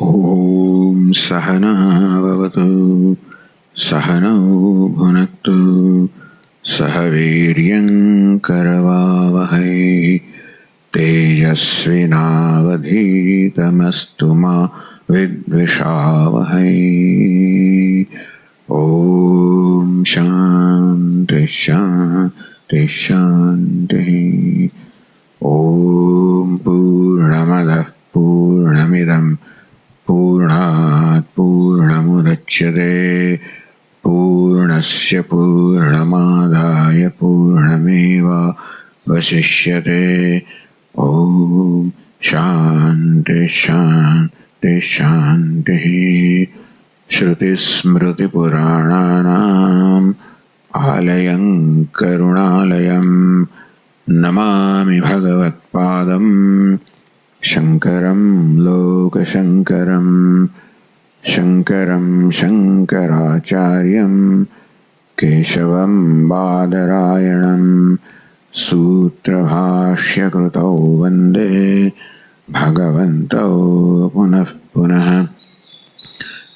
ॐ सहना भवतु सहनौ भुनक्तु सह वीर्यं करवावहै तेजस्विनावधीतमस्तु मा विद्विषावहै। ॐ शान्ति शान्ति शान्तिः। ॐ पूर्णमदः पूर्णमिदं पूर्णात् पूर्णमुदच्यते पूर्णस्य पूर्णमादाय पूर्णमेवावशिष्यते। ॐ शान्ति शान्ति शान्तिः। श्रुतिस्मृतिपुराणानाम् आलयं करुणालयं नमामि भगवत्पादं शङ्करं लोकशङ्करं। शङ्करं शङ्कराचार्यं केशवं बादरायणं सूत्रभाष्यकृतौ वन्दे भगवन्तौ पुनः पुनः।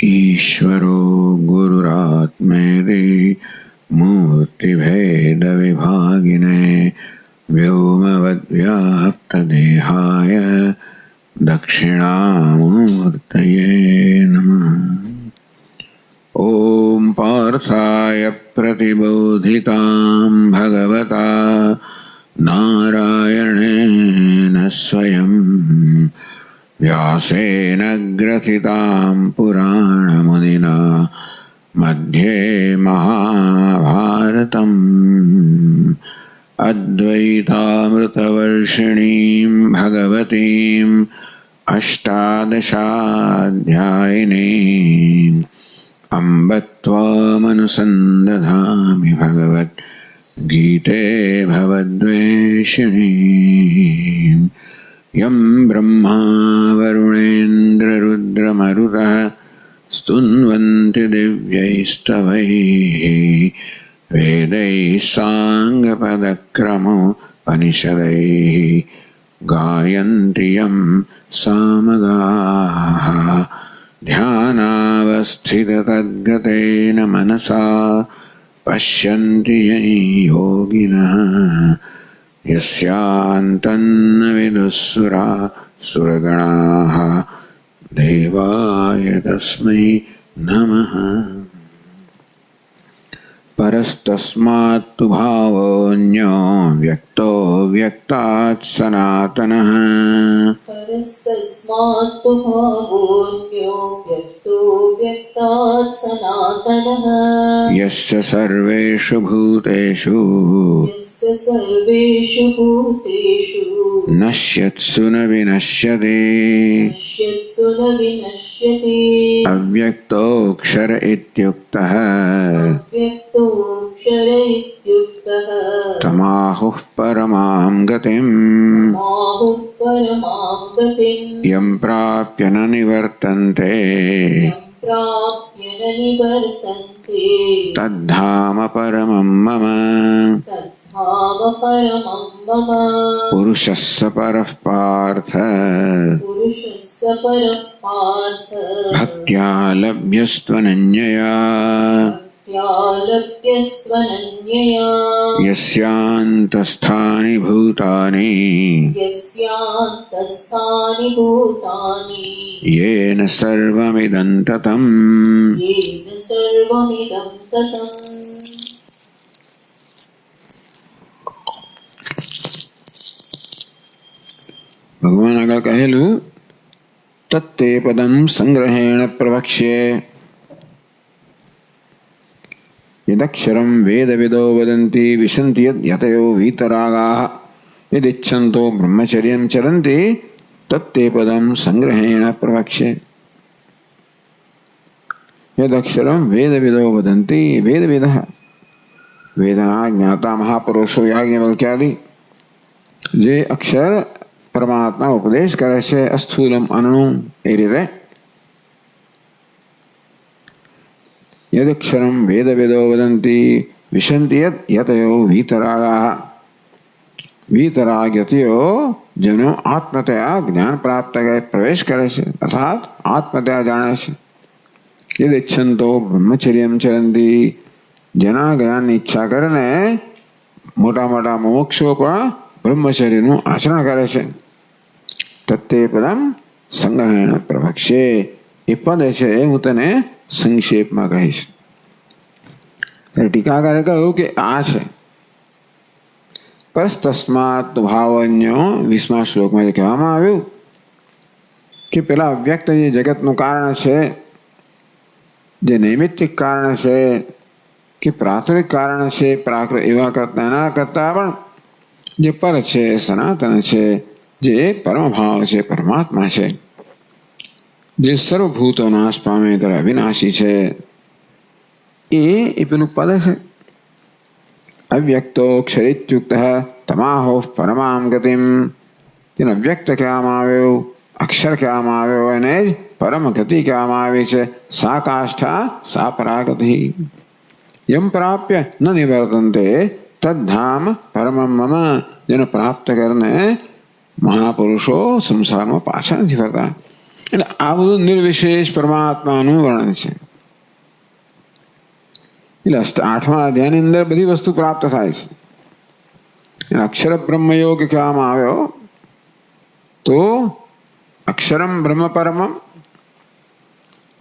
ईश्वरो गुरुरात्मेति मूर्तिभेदविभागिने व्योमवद्व्याप्तदेहाय दक्षिणामूर्तये नमः। ॐ पार्थाय प्रतिबोधितां भगवता नारायणेन स्वयं व्यासेन ग्रथितां पुराणमुनिना मध्ये महाभारतम् अद्वैतामृतवर्षिणीं भगवतीम् अष्टादशाध्यायिनीम् अम्ब त्वामनुसन्दधामि भगवद्गीते भवद्वेषिणीम्। यं ब्रह्मा वरुणेन्द्ररुद्रमरुतः स्तुन्वन्ति दिव्यैस्तवैः वेदैः साङ्गपदक्रमोपनिषदैः गायन्ति यं सामगाः। ध्यानावस्थिततद्गतेन मनसा पश्यन्ति यं योगिनः यस्यान्तन्न विदुःसुरासुरगणाः देवाय तस्मै नमः। परस्तस्मात्तु भावोऽन्यो व्यक्तो व्यक्तात् सनातनः। परस्तस्मात्तु भावोऽन्यो व्यक्तो व्यक्तात् सनातनः। यस्य सर्वेषु भूतेषु नश्यत्सु न विनश्यति अव्यक्तोऽक्षर इत्युक्तः तमाहुः परमां गतिम् यं प्राप्य न निवर्तन्ते तद्धाम परमं मम। पुरुषस्य परः पार्थ भक्त्या लभ्यस्त्वनन्यया यस्यान्तस्थानि भूतानि येन सर्वमिदं ततम्। भगवान आगे कहेलु तत्ते पदं संग्रहेण प्रवक्ष्ये यदक्षरं वेदविदो वदन्ति विशन्ति यतयो वीतरागाः यदिच्छन्तो ब्रह्मचर्यं चरन्ति तत्ते पदं संग्रहेण प्रवक्ष्ये। यदक्षरं वेदविदो वदन्ति वेदविदः वेदना ज्ञाता महापुरुषो याज्ञवल्क्यादि जे अक्षर परमात्मा उपदेश करे છે અસ્થૂલમ અનણુ એ રીતે યદક્ષરમ વેદવેદો વદંતિ વિશંતિ યતયો વીતરાગાઃ વીતરાગ્યતિઓ જેનો આત્મતયા જ્ઞાન પ્રાપ્ત કરે પ્રવેશ કરે છે અર્થાત આત્મતયા જાણે છે. યદિચ્છન્તો બ્રહ્મચર્યમ ચરંતી જેના જ્ઞાનની ઈચ્છા કરીને મોટા મોટા મોક્ષો પણ બ્રહ્મચર્યનું આચરણ કરે છે. તત્તે પદમ સંગ્રહેણ પ્રવક્ષ્યે એ પદ છે હું તને સંક્ષેપમાં કહીશ. ટીકાકારે કહ્યું કે આ છે પરસ્તસ્માત ભાવન્યો 20મા શ્લોકમાં કહેવામાં આવ્યું કે પેલા અવ્યક્ત જે જગતનું કારણ છે, જે નૈમિત્તિક કારણ છે કે પ્રાથમિક કારણ છે, પ્રાકૃત એવા કરતા એના કરતા પણ જે પર છે, સનાતન છે, જે પરમભાવ છે, પરમાત્મા છે, જે સર્વભૂતો નાશ પામે ત્યારે અવિનાશી છે, એ પેલું પદ છે. અવ્યક્તો ક્ષરિત્યુક્ત તમાહો પરમામ ગતિમ, જેને વ્યક્ત કહેવામાં આવ્યું, અક્ષર કહેવામાં આવ્યો એને જ પરમ ગતિ કહેવામાં આવી છે. સા કાષ્ઠા સા પરાગતિ યમ પ્રાપ્ય ન નિવર્તન્તે તદ્ધામ પરમમ મમ, જેને પ્રાપ્ત કરીને મહાપુરુષો સંસારમાં પાછા નથી ફરતા. એટલે આ બધું નિર્વિશેષ પરમાત્માનું વર્ણન છે. એટલે 8મા અધ્યાયની અંદર બધી વસ્તુ પ્રાપ્ત થાય છે. અક્ષર બ્રહ્મયોગ કહેવામાં આવ્યો તો અક્ષરમ બ્રહ્મ પરમમ,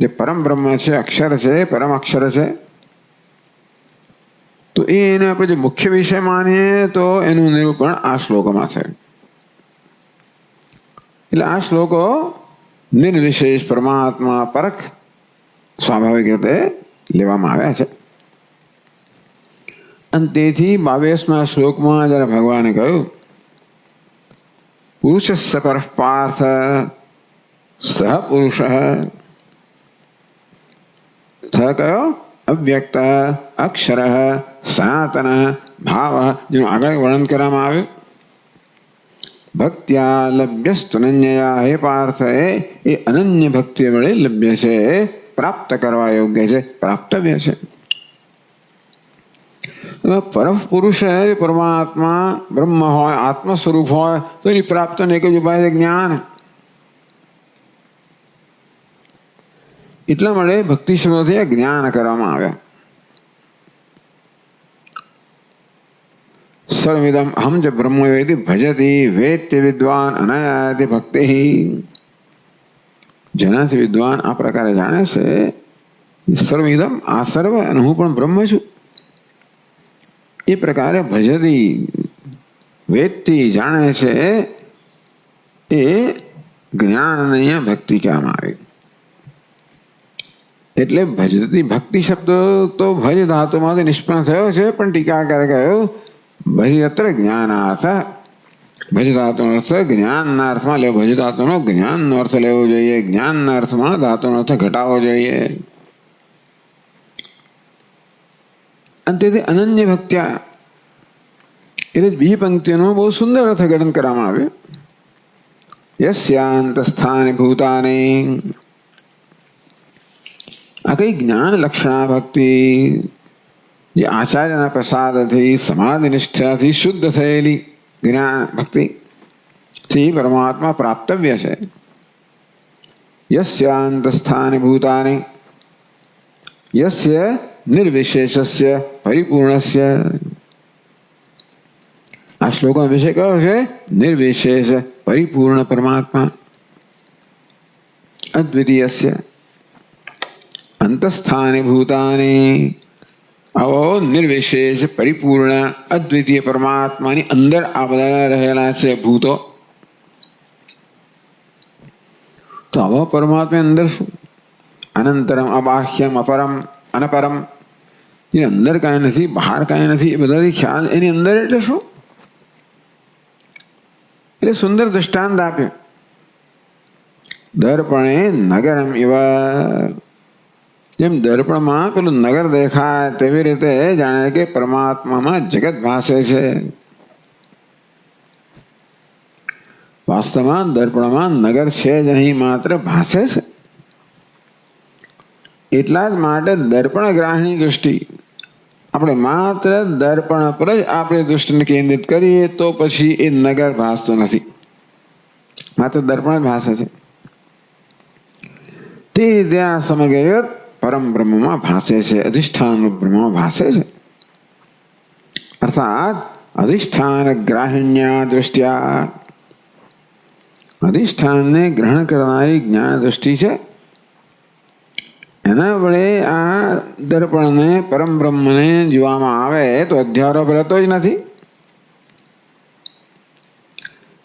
જે પરમ બ્રહ્મ છે, અક્ષર છે, પરમ અક્ષર છે, તો એને આપણે જે મુખ્ય વિષય માનીએ તો એનું નિરૂપણ આ શ્લોકોમાં છે. એટલે આ શ્લોકો નિર્વિશેષ પરમાત્મા પરખ સ્વાભાવિક રીતે લેવામાં આવ્યા છે. અને તેથી 22મા શ્લોકમાં જ્યારે ભગવાને કહ્યું પુરુષસ્ય પરઃ પાર્થ સહ પુરુષ, સહ કયો અવ્યક્ત અક્ષર સનાતન ભાવ, જેનું આગળ વર્ણન કરવામાં આવ્યું. ભક્ત્યા લભ્યસ્તુનન્યયા, હે પાર્થ એ અનન્ય ભક્તિ વડે લભ્ય છે, પ્રાપ્ત કરવા યોગ્ય છે, પ્રાપ્તવ્ય છે. પરમ પુરુષ પરમાત્મા બ્રહ્મ હોય, આત્મ સ્વરૂપ હોય તો એની પ્રાપ્તનો એક જ ઉપાય છે જ્ઞાન. એટલા માટે ભક્તિ શબ્દથી જ્ઞાન કરવામાં આવ્યા. સર્વમિદમ અહમ જ બ્રહ્મવેદી ભજતી વેત્ય વિદ્વાન અનાયાતિ ભક્તિ, જેનાથી વિદ્વાન આ પ્રકારે જાણે છે સર્વમિદમ આ સર્વ અને હું પણ બ્રહ્મ છું, એ પ્રકારે ભજતી વેદથી જાણે છે, એ જ્ઞાન અહીંયા ભક્તિ કહેવામાં આવી. એટલે ભજતી ભક્તિ શબ્દ તો ભજ ધાતુમાંથી નિષ્પન્ન થયો છે, પણ ટીકાકારે કહ્યું ભજત્ર જ્ઞાનાર્થ, ભજ ધાતુનો અર્થ જ્ઞાનના અર્થમાં લેવો, ભજ ધાતુનો જ્ઞાનનો અર્થ લેવો જોઈએ, જ્ઞાનના અર્થમાં ધાતુનો અર્થ ઘટાડવો જોઈએ. અને તેથી અનન્ય ભક્ત્યા એટલે બીજી પંક્તિનું બહુ સુંદર અર્થઘટન કરવામાં આવ્યું. યસ્યાંત સ્થાને ભૂતાની, આ કઈ જ્ઞાન લક્ષણા ભક્તિ, જે આચાર્યના પ્રસાદથી સમાધિ નિષ્ઠાથી શુદ્ધ થયેલી જ્ઞાન ભક્તિ થી પરમાત્મા પ્રાપ્તવ્ય છે. યસ્યાંત સ્થાને ભૂતાની, યસ્ય નિર્વિશેષસ્ય પરિપૂર્ણસ્ય, આ શ્લોકનો વિષય કયો છે? નિર્વિશેષ પરિપૂર્ણ પરમાત્મા. અદ્વિતીયસ્ય અંતસ્થાને ભૂતાની, આવો નિર્વિશેષ પરિપૂર્ણ અદ્વિતીય પરમાત્માની અંદર આ બધા રહેલા છે ભૂતો. તો આવો પરમાત્મા અંદર શું? અનંતરમ અબાહ્યમ અપરમ અનપરમ, એ અંદર કાંઈ નથી, બહાર કાંઈ નથી, એ બધાથી ખ્યાલ એની અંદર. એટલે શું? એટલે સુંદર દૃષ્ટાંત આપ્યું. દર્પણે નગરમ એવા, જેમ દર્પણમાં પેલું નગર દેખાય તેવી રીતે જાણે કે પરમાત્મામાં જગત ભાસે છે. વાસ્તવમાં દર્પણમાં નગર છે જ નહીં, માત્ર ભાસે છે. એટલા જ માટે દર્પણ ગ્રાહની દૃષ્ટિ આપણે માત્ર દર્પણ પર જ આપણે દૃષ્ટિને કેન્દ્રિત કરીએ તો પછી એ નગર ભાસતો નથી, માત્ર દર્પણ જ ભાસે છે. તે રીતે આ સમગ્ર જગત પરમ બ્રહ્મમાં ભાસે છે, અધિષ્ઠાન બ્રહ્મમાં ભાસે છે. અર્થાત અધિષ્ઠાન ગ્રાહિણ્યા દૃષ્ટિયા, અધિષ્ઠાનને ગ્રહણ કરનારી જ્ઞાન દૃષ્ટિ છે. એના વડે આ દર્પણને પરમ બ્રહ્મને જોવામાં આવે તો અધ્યારોપ રહેતો જ નથી.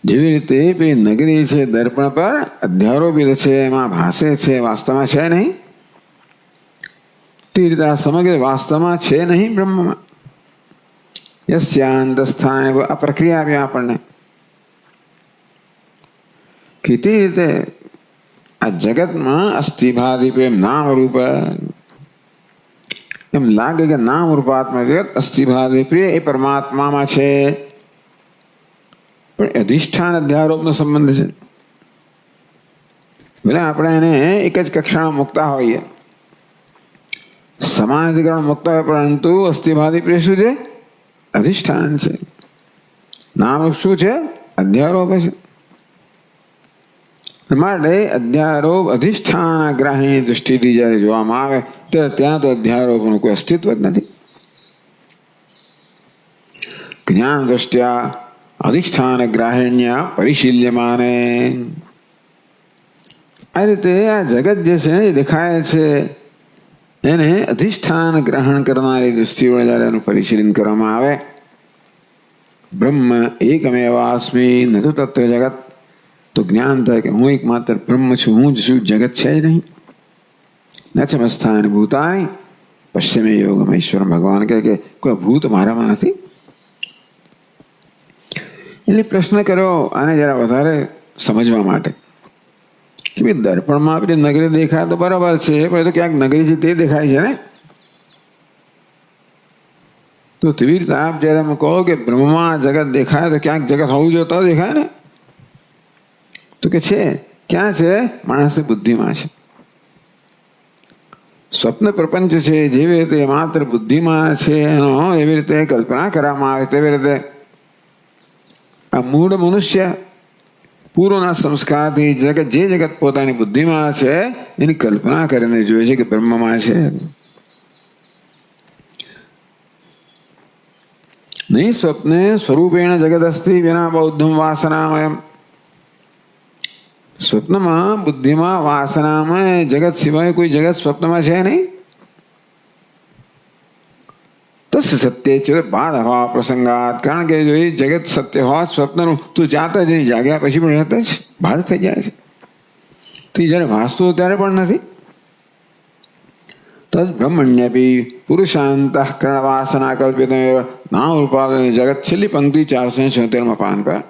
જેવી રીતે પેલી નગરી છે દર્પણ પર અધ્યારોપિત છે, એમાં ભાસે છે, વાસ્તવમાં છે નહીં. તે રીતે આ સમગ્ર વાસ્તવમાં છે નહીં બ્રહ્મમાં. યસ્યાંત સ્થાને આ પ્રક્રિયા આપી આપણને કે તે રીતે આ જગતમાં અસ્થિભાદી પ્રેમ નામ રૂપ, એમ લાગે કે નામ રૂપાત્મક જગત અસ્થિભાદી પ્રિય એ પરમાત્મામાં છે, પણ અધિષ્ઠાન અધ્યારોપનો સંબંધ છે. ભલે આપણે એને એક જ કક્ષામાં મૂકતા હોઈએ, સમાન અધિકરણ મૂકતા હોય, પરંતુ અસ્થિભાદી પ્રિય શું છે? અધિષ્ઠાન છે. નામરૂપ શું છે? અધ્યારોપ છે. માટે અધ્યારોપ અધિષ્ઠાન ગ્રાહી દૃષ્ટિથી જ્યારે જોવામાં આવે ત્યારે ત્યાં તો અધ્યારોપનું કોઈ અસ્તિત્વ જ નથી. જ્ઞાન દ્રષ્ટ્યા અધિષ્ઠાન ગ્રાહિણ્ય પરિશીલ્યમાને, આ રીતે આ જગત જે છે એ દેખાય છે એને અધિષ્ઠાન ગ્રહણ કરનારી દૃષ્ટિ વડે જ્યારે એનું પરિશીલન કરવામાં આવે, બ્રહ્મ એકમેવાસ્મી ન તો તત્ર જગત, તો જ્ઞાન થાય કે હું એકમાત્ર બ્રહ્મ છું, હું જ છું, જગત છે જ નહીં. નચમસ્થાન ભૂતાની પશ્ચિમે યોગમ ઈશ્વર ભગવાન કહે કે કોઈ ભૂત મારામાં નથી. એટલે પ્રશ્ન કર્યો આને જરા વધારે સમજવા માટે કે ભાઈ દર્પણમાં આપણી નગરી દેખાય તો બરાબર છે, પણ એ તો ક્યાંક નગરી છે તે દેખાય છે ને. તો તેવી રીતે આપ જયારે એમ કહો કે બ્રહ્મમાં જગત દેખાય તો ક્યાંક જગત હોવું જોઈએ તો દેખાય ને. તો કે છે ક્યાં છે? માણસની બુદ્ધિમાં છે. સ્વપ્ન પ્રપંચ છે જેવી રીતે માત્ર બુદ્ધિમાં છે એનો એવી રીતે કલ્પના કરવામાં આવે, તેવી રીતે આ મૂળ મનુષ્ય પૂર્વના સંસ્કારથી જગત જે જગત પોતાની બુદ્ધિમાં છે એની કલ્પના કરીને જોઈએ છે કે બ્રહ્મમાં છે. નહીં સ્વપ્ને સ્વરૂપેણ જગત અસ્તિ વિના બૌદ્ધમ વાસનામયમ, સ્વપ્નમાં બુદ્ધિમાં વાસનામાં જગત સિવાય કોઈ જગત સ્વપ્નમાં છે નહીં. તસ્ય સત્ય છે બાદ અભાવ પ્રસંગાત, કારણ કે જો એ જગત સત્ય હોત સ્વપ્નનું તો જાતા જ નહીં, જાગ્યા પછી પણ રહેતા જ બાદ થઈ જાય છે. તો એ જ્યારે વાસ્તુ ત્યારે પણ નથી. તદ બ્રહ્મણ્યપી પુરુષાંતઃકરણ વાસના કલ્પિત નામ રૂપાદન જગત, છેલ્લી પંક્તિ 476 પાન પર.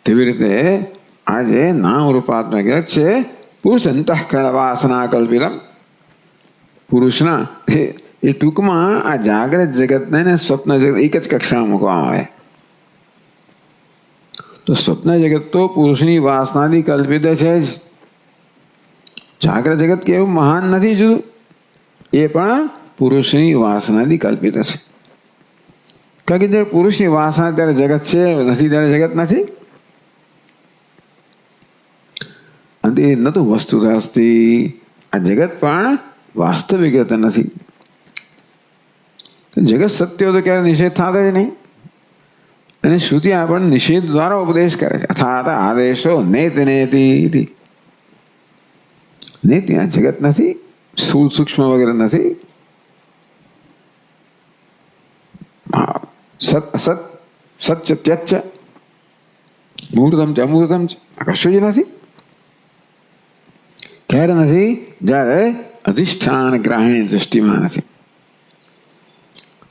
તેવી રીતે આજે નામ રૂપાત્મક જગત છે પુરુષ અંતઃકરણ વાસના કલ્પિતમ, પુરુષના એ ટૂંકમાં આ જાગ્રત જગતને ને સ્વપ્ન જગત એક જ કક્ષામાં મૂકવામાં આવે. તો સ્વપ્ન જગત તો પુરુષની વાસનાથી કલ્પિત છે જ. જાગ્રત જગત કેવું મહાન નથી જુદું, એ પણ પુરુષની વાસનાથી કલ્પિત છે. કારણ કે જ્યારે પુરુષની વાસના ત્યારે જગત છે, નથી ત્યારે જગત નથી. અને એ ન તો વસ્તુ અસ્તી, આ જગત પણ વાસ્તવિકતા નથી. જગત સત્ય તો ક્યારે નિષેધ થતો જ નહીં. અને શ્રુતિ આપણને નિષેધ દ્વારા ઉપદેશ કરે છે. અથાત આદેશો નેતિ નેતિ, નહીં ત્યાં જગત નથી, સ્થૂળ સૂક્ષ્મ વગેરે નથી. સત અસત, સત્ય ત્યચ્ચ, મુહૂર્તમ છે અમુહૂર્તમ છે, આ કશું જ નથી. ક્યારે નથી? જ્યારે અધિષ્ઠાન ગ્રાહીણી દૃષ્ટિમાં નથી.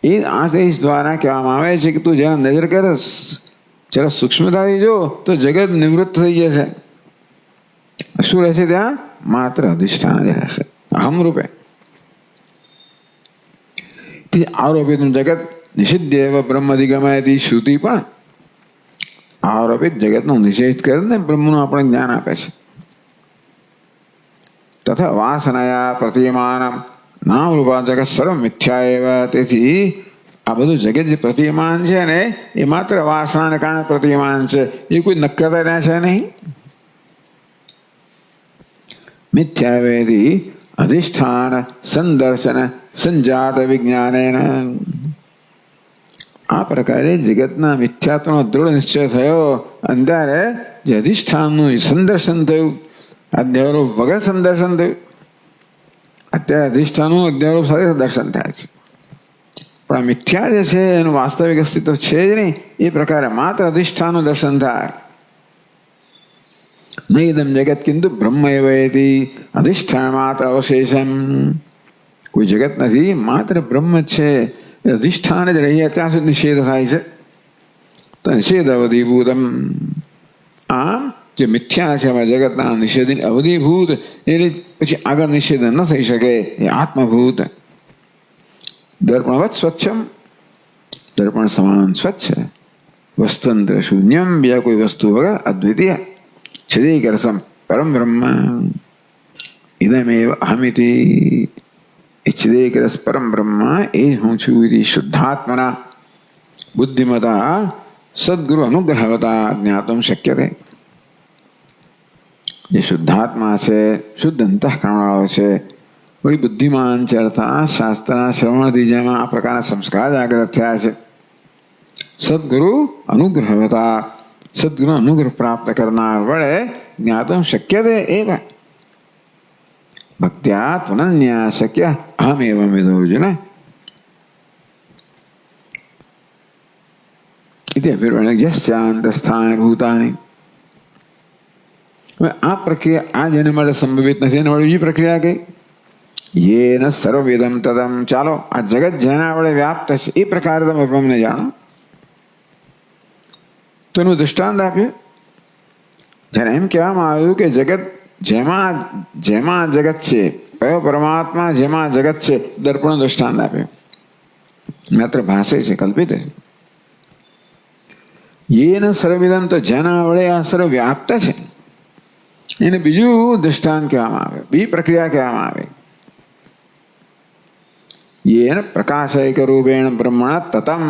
એ આદેશ દ્વારા કહેવામાં આવે છે કે તું જ્યારે નજર કરસ, જરા સૂક્ષ્મતાથી જો તો જગત નિવૃત્ત થઈ જશે. શું રહેશે ત્યાં? માત્ર અધિષ્ઠાન જ રહેશે, અહમ રૂપે. આરોપિત જગત નિષિદ્ધ બ્રહ્મ અધિગમયથી, શ્રુતિ પણ આરોપિત જગતનો નિષેધ કરીને બ્રહ્મનું આપણે જ્ઞાન આપે છે. તથા વાસનાયા પ્રતિમાનમ, નામ રૂપા જગત સર્વ મિથ્યા એવ. તેથી આ બધું જગત જે પ્રતિમાન છે ને એ માત્ર વાસનાને કારણે પ્રતિમાન છે, એ કોઈ નક્કરતા ત્યાં છે નહીં. મિથ્યા વેદી અધિષ્ઠાન સંદર્શન સંજાત વિજ્ઞાનેન. આ પ્રકારે જગતના મિથ્યાત્વનો દૃઢ નિશ્ચય થયો અને ત્યારે જે અધિષ્ઠાનનું સંદર્શન થયું, અધ્યારોપ વગર સંદર્શન થયું. અત્યારે અધિષ્ઠાનનું અધ્યારોપ સાથે દર્શન થાય છે, પણ આ મિથ્યા જે છે એનું વાસ્તવિક અસ્તિત્વ છે જ નહીં. એ પ્રકારે માત્ર અધિષ્ઠાનનું દર્શન થાય. નૈદમ જગત કિંતુ બ્રહ્મ એવ એતિ. અધિષ્ઠાન માત્ર અવશેષમ. કોઈ જગત નથી, માત્ર બ્રહ્મ છે. અધિષ્ઠાન જ રહીએ ત્યાં સુધી નિષેધ થાય છે. તો નિષેધ અવધિભૂતમ. આમ જે મિથ્યા છે એમાં જગતના નિષેધની અવધિભૂત, એટલે પછી આગળ નિષેધ ન થઈ શકે, એ આત્મભૂત. દર્પણવત સ્વચ્છમ. દર્પણ સમાન સ્વચ્છ. વસ્તુંતર શૂન્યમ. બીજા કોઈ વસ્તુ વગર અદ્વિતીય. છિદૈકરસમ પરમ બ્રહ્મ. ઇદમેવ અહમિતિ. એ છિદૈકરસ પરમ બ્રહ્મ એ હું છું. ઇતિ શુદ્ધાત્મના બુદ્ધિમતા સદગુરુ અનુગ્રહવતા જ્ઞાતુમ શક્યતે. જે શુદ્ધાત્મા છે, શુદ્ધ અંતઃકરણવાળો છે, વળી બુદ્ધિમાન છે, અર્થાત શાસ્ત્રના શ્રવણથી જેમાં આ પ્રકારના સંસ્કાર જાગૃત થયા છે. સદગુરુ અનુગ્રહવતા. સદગુરુ અનુગ્રહ પ્રાપ્ત કરનાર વડે જ્ઞાતુમ શક્યતે એવ. ભક્ત્યા ત્વનન્યા શક્ય અહમેવં વિદો અર્જુન. ઇતિ અભિર્વણ્યસ્યાંતસ્થાનિ ભૂતાનિ. હવે આ પ્રક્રિયા આ જેને માટે સંભવિત નથી એને વડે બીજી પ્રક્રિયા કઈ? યેન સર્વવિદમ તદમ. ચાલો આ જગત જેના વડે વ્યાપ્ત છે એ પ્રકારે તમે બ્રહ્મને જાણો. તો એનું દૃષ્ટાંત આપ્યું. જ્યારે એમ કહેવામાં આવ્યું કે જગત જેમાં જગત છે, કયો પરમાત્મા જેમાં જગત છે, દર્પણ દૃષ્ટાંત આપ્યું. માત્ર ભાષે છે, કલ્પિત છે. યેન સર્વવિદમ, તો જેના વડે આ સર્વ વ્યાપ્ત છે એને બીજું દૃષ્ટાંત કહેવામાં આવે, બીજી પ્રક્રિયા કહેવામાં આવે. યેન પ્રકાશૈક રૂપેણ બ્રહ્મણા તતમ.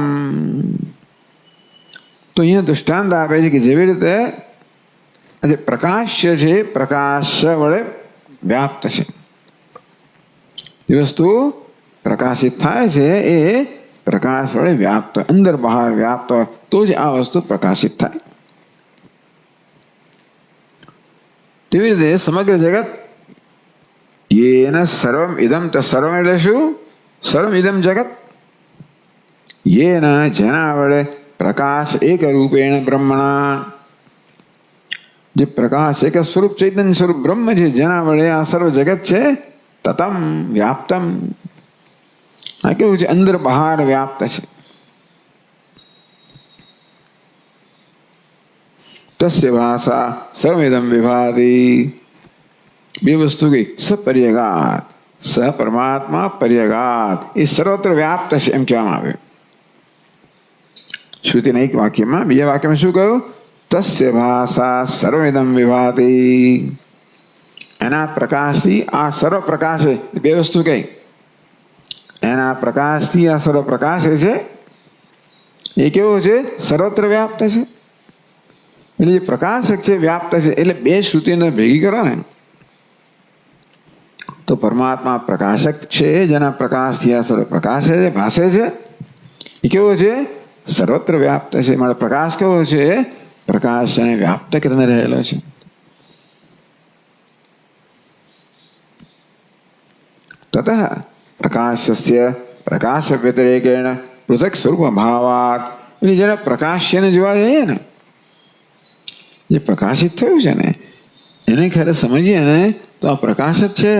તો અહીંયા દૃષ્ટાંત આપે છે કે જેવી રીતે જે પ્રકાશ્ય છે, પ્રકાશ વડે વ્યાપ્ત છે. જે વસ્તુ પ્રકાશિત થાય છે એ પ્રકાશ વડે વ્યાપ્ત, અંદર બહાર વ્યાપ્ત હોય તો જ આ વસ્તુ પ્રકાશિત થાય. તેવી રીતે સમગ્ર જગત યેન સર્વમ ઇદમ. તો સર્વમ એટલે શું? સર્વમ ઇદમ જગત. યેન જેના વડે પ્રકાશ એક રૂપેણ બ્રહ્મણા. જે પ્રકાશ એક સ્વરૂપ ચૈતન્ય સ્વરૂપ બ્રહ્મ છે જેના વડે આ સર્વ જગત છે, તતમ વ્યાપ્તમ. આ કેવું છે? અંદર બહાર વ્યાપ્ત છે. તસ્ય ભાષા સર્વમિદમ વિભાતિ. બે વસ્તુ કઈ? સપર્યગાત. સ પરમાત્મા, પર્યગાત એ સર્વત્ર વ્યાપ્ત છે એમ કહેવામાં આવ્યું. શ્રુતિના એક વાક્યમાં, બીજા વાક્યમાં શું કહ્યું? તસ્ય ભાષા સર્વમિદમ વિભાતિ. એના પ્રકાશથી આ સર્વ પ્રકાશે. બે વસ્તુ કઈ? એના પ્રકાશથી આ સર્વ પ્રકાશે છે. એ કેવો છે? સર્વત્ર વ્યાપ્ત છે. એટલે જે પ્રકાશક છે વ્યાપ્ત છે. એટલે બે શ્રુતિને ભેગી કરો ને તો પરમાત્મા પ્રકાશક છે, જેના પ્રકાશથી આ સર્વ પ્રકાશે છે, ભાષે છે. એ કેવો છે? સર્વત્ર વ્યાપ્ત છે. મારો પ્રકાશ કેવો છે? પ્રકાશ એને વ્યાપ્ત કરીને રહેલો છે. તતઃ પ્રકાશસ્ય પ્રકાશ વ્યતિરેકેણ પૃથક સ્વરૂપ ભાવાત. એટલે જરા પ્રકાશ્યને જોવા જઈએ ને, જે પ્રકાશિત થયું છે ને એને ખરે સમજીએ ને તો આ પ્રકાશ જ છે.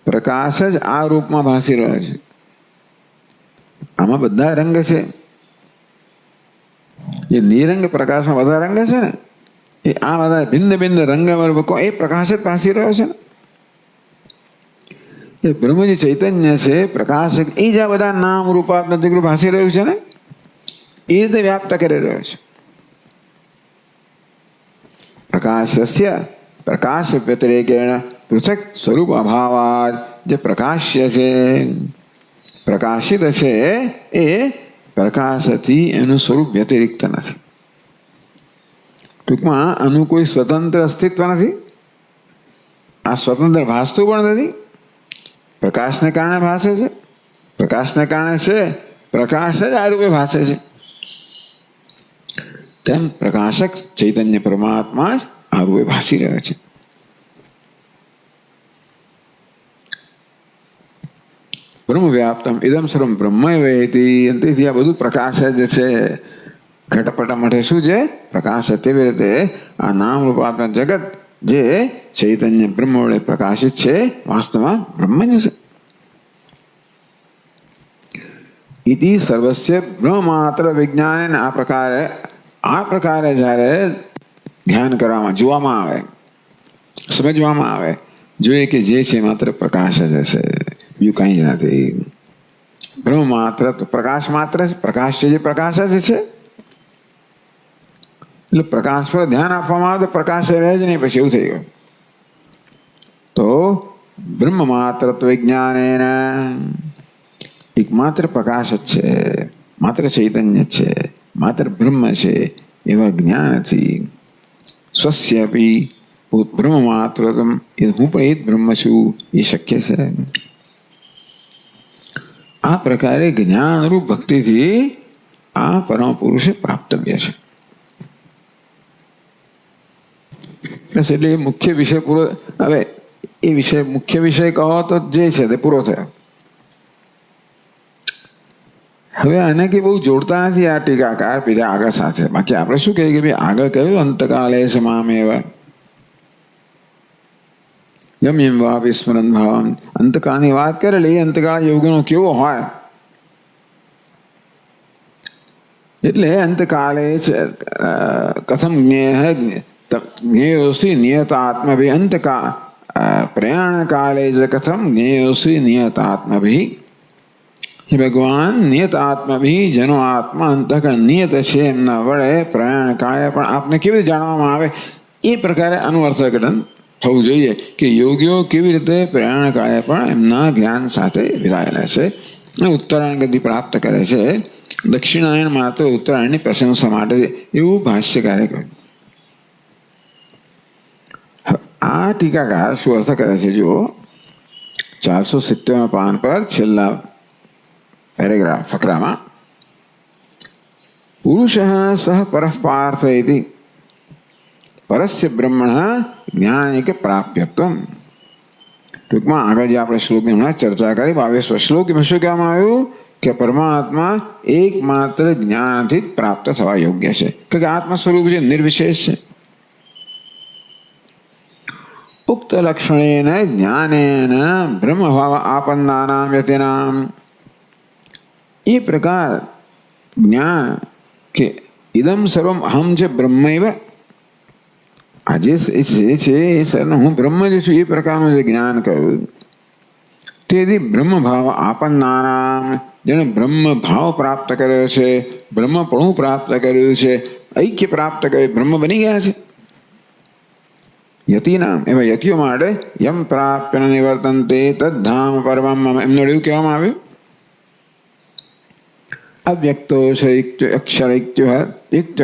પ્રકાશ જ આ રૂપમાં ભાસી રહ્યો છે. આમાં બધા રંગ છે. જે નિરંગ પ્રકાશમાં બધા રંગ છે ને એ આ બધા ભિન્ન ભિન્ન રંગ એ પ્રકાશ જ ભાસી રહ્યો છે ને. એ બ્રહ્મ જે ચૈતન્ય છે, પ્રકાશ, એ જ આ બધા નામ રૂપાત્મક ભાસી રહ્યું છે ને એ રીતે વ્યાપ્ત કરી રહ્યો છે. પ્રકાશસ્ય પ્રકાશ વ્યતિરેકેણ પૃથક સ્વરૂપ અભાવાદ જે પ્રકાશ્ય છે, પ્રકાશિત છે, એ પ્રકાશથી એનું સ્વરૂપ વ્યતિરિક્ત નથી. ટૂંકમાં આનું કોઈ સ્વતંત્ર અસ્તિત્વ નથી. આ સ્વતંત્ર ભાસતું પણ નથી. પ્રકાશને કારણે ભાસે છે. પ્રકાશને કારણે છે, પ્રકાશ જ આ રૂપે ભાસે છે. તેમ પ્રકાશક ચૈતન્ય પરમાત્મા જ આ રૂપે ભાસી રહ્યો છે. બ્રહ્મ વ્યાપ્તમ ઇદમ સર્વમ બ્રહ્મૈવેતિ. તેથી આ બધું પ્રકાશ જ છે. ઘટપટ માટે શું છે? પ્રકાશ છે. તેવી રીતે આ નામ રૂપાત્મક જગત જે ચૈતન્ય બ્રહ્મ વડે પ્રકાશિત છે, વાસ્તવમાં બ્રહ્મ જ છે. ઇતિ સર્વસ્ય બ્રહ્માત્ર વિજ્ઞાન. આ પ્રકારે જ્યારે ધ્યાન કરવામાં, જોવામાં આવે, સમજવામાં આવે, જોઈએ કે જે છે માત્ર પ્રકાશ જ હશે, બીજું કંઈ જ નથી. બ્રહ્મ માત્ર પ્રકાશ માત્ર છે. પ્રકાશ છે જે પ્રકાશ જ છે. એટલે પ્રકાશ પર ધ્યાન આપવામાં આવે તો પ્રકાશ રહે જ નહીં. પછી એવું થઈ ગયું. તો બ્રહ્મ માત્ર વિજ્ઞાન એકમાત્ર પ્રકાશ જ છે, માત્ર ચૈતન્ય છે, માત્ર બ્રહ્મ છે એવા જ્ઞાનથી સ્વસ્યપી બ્રહ્મ માત્ર હું પણ એ જ બ્રહ્મ છું એ શક્ય છે. આ પ્રકારે જ્ઞાનરૂપ ભક્તિથી આ પરમ પુરુષે પ્રાપ્તવ્ય છે. એટલે એ મુખ્ય વિષય પૂરો. હવે એ વિષય મુખ્ય વિષય કહો તો જે છે તે પૂરો થયો. હવે આને કે બહુ જોડતા નથી આ ટીકાકાર બીજા આગળ સાથે. બાકી આપણે શું કહીએ કે ભાઈ આગળ કહ્યું અંતકાલે સમામેવ યમ યમ વા વિસ્મરણ ભાવમ. અંતકાળની વાત કરેલી. અંતકાળ યોગનો કેવો હોય એટલે અંતકાલે કથમ જ્ઞેયોસી નિયતાત્મભિ. અંતકાળ પ્રયાણ કાલે જ કથમ જ્ઞેયોસી નિયતાત્મભિ. હે ભગવાન, નિયત આત્મભિ જેનો આત્મા અંતઃકરણ નિયત છે એમના વડે પ્રયાણ કાળે પણ આપને કેવી રીતે જાણવામાં આવે એ પ્રકારે આનું અર્થઘટન થવું જોઈએ કે યોગીઓ કેવી રીતે પ્રયાણ કાળે પણ એમના જ્ઞાન સાથે વિરાયેલા છે અને ઉત્તરાયણ ગતિ પ્રાપ્ત કરે છે. દક્ષિણાયન માત્ર ઉત્તરાયણની પ્રશંસા માટે એવું ભાષ્યકારે કહ્યું. આ ટીકાકાર શું અર્થ કરે છે? જો 470 પાન પર છેલ્લા પેરેગ્રાફ ફકરામાં પુરુષ સહ પરઃ પાર્થ ઇતિ પરસ્ય બ્રહ્મણ જ્ઞાનિક પ્રાપ્યત્વમ. ટૂંકમાં આગળ જે આપણે શ્લોકની હમણાં ચર્ચા કરી 22 શ્લોકમાં શું કહેવામાં આવ્યું કે પરમાત્મા એકમાત્ર જ્ઞાનથી જ પ્રાપ્ત થવા યોગ્ય છે. કે આત્મા સ્વરૂપ છે, નિર્વિશેષ છે. ઉક્ત લક્ષણેન જ્ઞાનેન બ્રહ્મભાવ આપન્નાનામ વ્યતિનામ. એ પ્રકાર જ્ઞાન કે ઇદમ સર્વમ અહમ છે બ્રહ્મૈવ, આજે છે એ સર્વ હું બ્રહ્મ જ છું, એ પ્રકારનું જે જ્ઞાન કહ્યું તેથી બ્રહ્મભાવ આપન્નાનામ, જેણે બ્રહ્મ ભાવ પ્રાપ્ત કર્યો છે, બ્રહ્મપણું પ્રાપ્ત કર્યું છે, ઐક્ય પ્રાપ્ત કર્યું, બ્રહ્મ બની ગયા છે. યતિનામ એવા યતિઓ માટે યમ પ્રાપ્ય નિવર્તન્તે તદ્ધામ પરમમ. એમનો એવું કહેવામાં આવ્યું અવ્યક્તો અક્ષરૈક્યુક્ત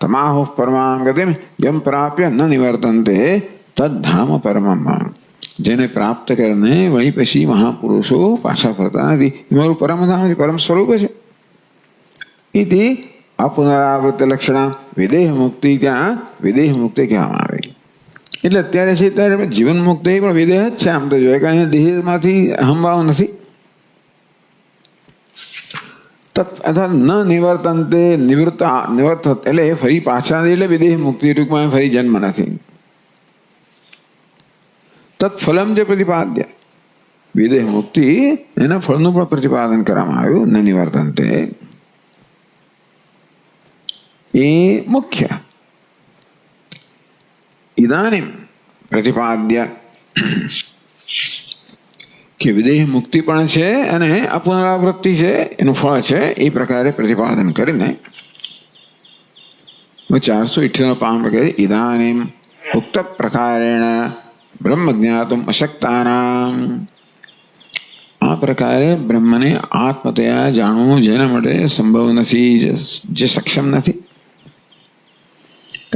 તમાહો પરમામ ગતિમ યમ પ્રાપ્ય ન નિવર્તન્તે તદ્ધામ પરમમ. જેને પ્રાપ્ત કરીને વળી પછી મહાપુરુષો પાછા ફરતા નથી. મારું પરમધામ છે, પરમ સ્વરૂપ છે. ઇતિ અપુનરાવૃત્તિ લક્ષણ વિદેહ મુક્તિ. ત્યાં વિદેહ મુક્તિ કહેવામાં આવે. એટલે અત્યારે છે ત્યારે જીવન મુક્તિ પણ વિદેહ જ છે. આમ તો જોઈએ કે અહીંયા દેહમાંથી અહંભાવ નથી. અર્થાત ન નિવર્તનતે નિવૃત્ત એટલે ફરી પાછા એટલે વિદેહ મુક્તિ. ટૂંકમાં ફરી જન્મ નથી. તત્ફલમ જે પ્રતિપાદ્ય વિદેહ મુક્તિ એના ફળનું પણ પ્રતિપાદન કરવામાં આવ્યું. ન નિવર્તનતે એ મુખ્ય. ઇદાનીમ પ્રતિપાદ્ય કે વિદેહ મુક્તિ પણ છે અને અપુનરાવૃત્તિ છે, એનું ફળ છે. એ પ્રકારે પ્રતિપાદન કરીને 498 પામ વગેરે ઇદાનીમ ઉક્ત પ્રકારેણ બ્રહ્મ જ્ઞાતુમ અશક્તાનામ. આ પ્રકારે બ્રહ્મને આત્મતયા જાણવું જેના માટે સંભવ નથી, જે સક્ષમ નથી,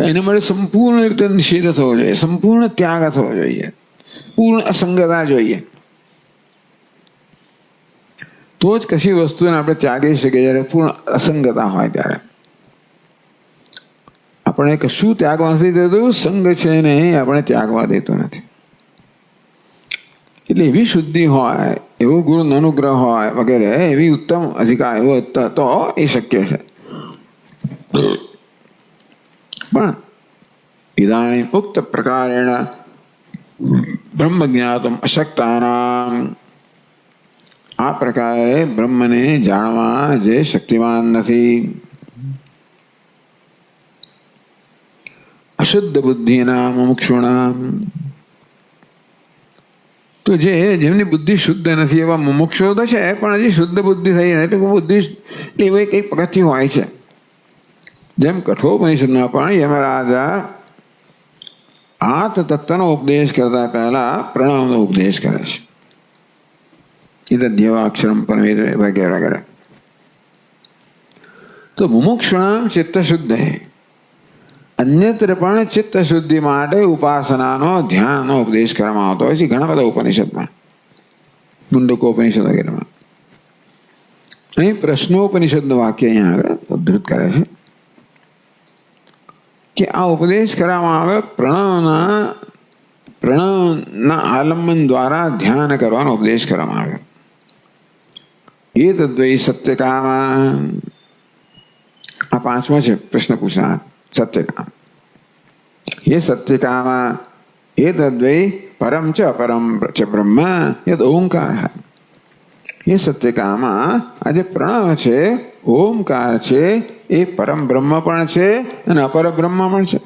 એના માટે સંપૂર્ણ રીતે નિષેધ થવો જોઈએ, સંપૂર્ણ ત્યાગ થવો જોઈએ, પૂર્ણ અસંગતા જોઈએ. તો જ કશી વસ્તુને આપણે ત્યાગી શકીએ. જ્યારે પૂર્ણ અસંગતા હોય ત્યારે આપણે કશું ત્યાગવા નથી દેતું. સંગ છે ને આપણે ત્યાગવા દેતો નથી. એટલે એવી શુદ્ધિ હોય, એવો ગુણ અનુગ્રહ હોય વગેરે, એવી ઉત્તમ અધિકાર એવો તો એ શક્ય છે. પણ ઇદાનીમ ઉક્ત પ્રકારેણ બ્રહ્મ જ્ઞાતમ અશક્તાનામ. આ પ્રકારે બ્રહ્મને જાણવા જે શક્તિમાન નથી, અશુદ્ધ બુદ્ધિના મુમુક્ષુના. તો જેમની બુદ્ધિ શુદ્ધ નથી એવા મુમુક્ષો તો છે, પણ હજી શુદ્ધ બુદ્ધિ થઈ એટલે બુદ્ધિ એવી કંઈક પગથિયું હોય છે. જેમ કઠોપનિષદમાં પણ યમરાજા આત્મ તત્વનો ઉપદેશ કરતા પહેલા પ્રણવનો ઉપદેશ કરે છે. ઇતદ્યવાક્ષરમ પરમેત વગેરે વગેરે. તો મુમુક્ષુણામ ચિત્ત શુદ્ધ. અન્યત્ર પણ ચિત્ત શુદ્ધિ માટે ઉપાસનાનો ધ્યાનનો ઉપદેશ કરવામાં આવતો હોય છે ઘણા બધા ઉપનિષદમાં, મુંડકોપનિષદ વગેરેમાં. અહીં પ્રશ્નોપનિષદનું વાક્ય અહીંયા આગળ ઉદ્ધૃત કરે છે કે આ ઉપદેશ કરવામાં આવે પ્રણવના આલંબન દ્વારા ધ્યાન કરવાનો ઉપદેશ કરવામાં આવે. એ તદ્વૈ સત્યકામ. આ પાંચમો છે પ્રશ્ન પૂછનાર, સત્યકામ. એ સત્યકામ એ તદ્વૈ પરમ ચ અપરમ ચ બ્રહ્મ યદ ઓંકાર. એ સત્યકામ આ જે પ્રણવ છે, ઓમકાર છે, એ પરમ બ્રહ્મ પણ છે અને અપર બ્રહ્મ પણ છે.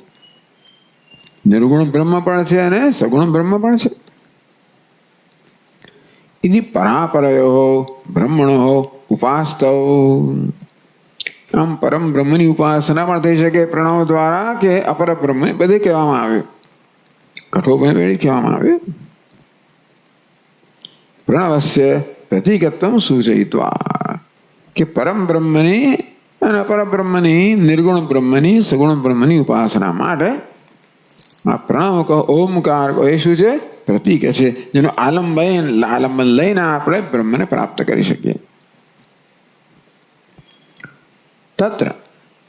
નિર્ગુણ બ્રહ્મ પણ છે અને સગુણ બ્રહ્મ પણ છે. ઇતિ પરાપરયો બ્રહ્મણો ઉપાસ્તૌ. આમ પરમ બ્રહ્મની ઉપાસના પણ થઈ શકે પ્રણવ દ્વારા, કે અપર બ્રહ્મને બધે કહેવામાં આવ્યું, કઠોપનિષદ કહેવામાં આવ્યું. પ્રણવસ્ય પ્રતિકત્વમ સૂચયિત્વા, કે પરમ બ્રહ્મની અને અપર બ્રહ્મની, નિર્ગુણ બ્રહ્મની, સગુણ બ્રહ્મની ઉપાસના માટે આ પ્રણવ કહો, ઓમકાર કહો, એ શું છે? પ્રતીક છે, જેનું આલંબન લઈને આપણે બ્રહ્મને પ્રાપ્ત કરી શકીએ. તત્ર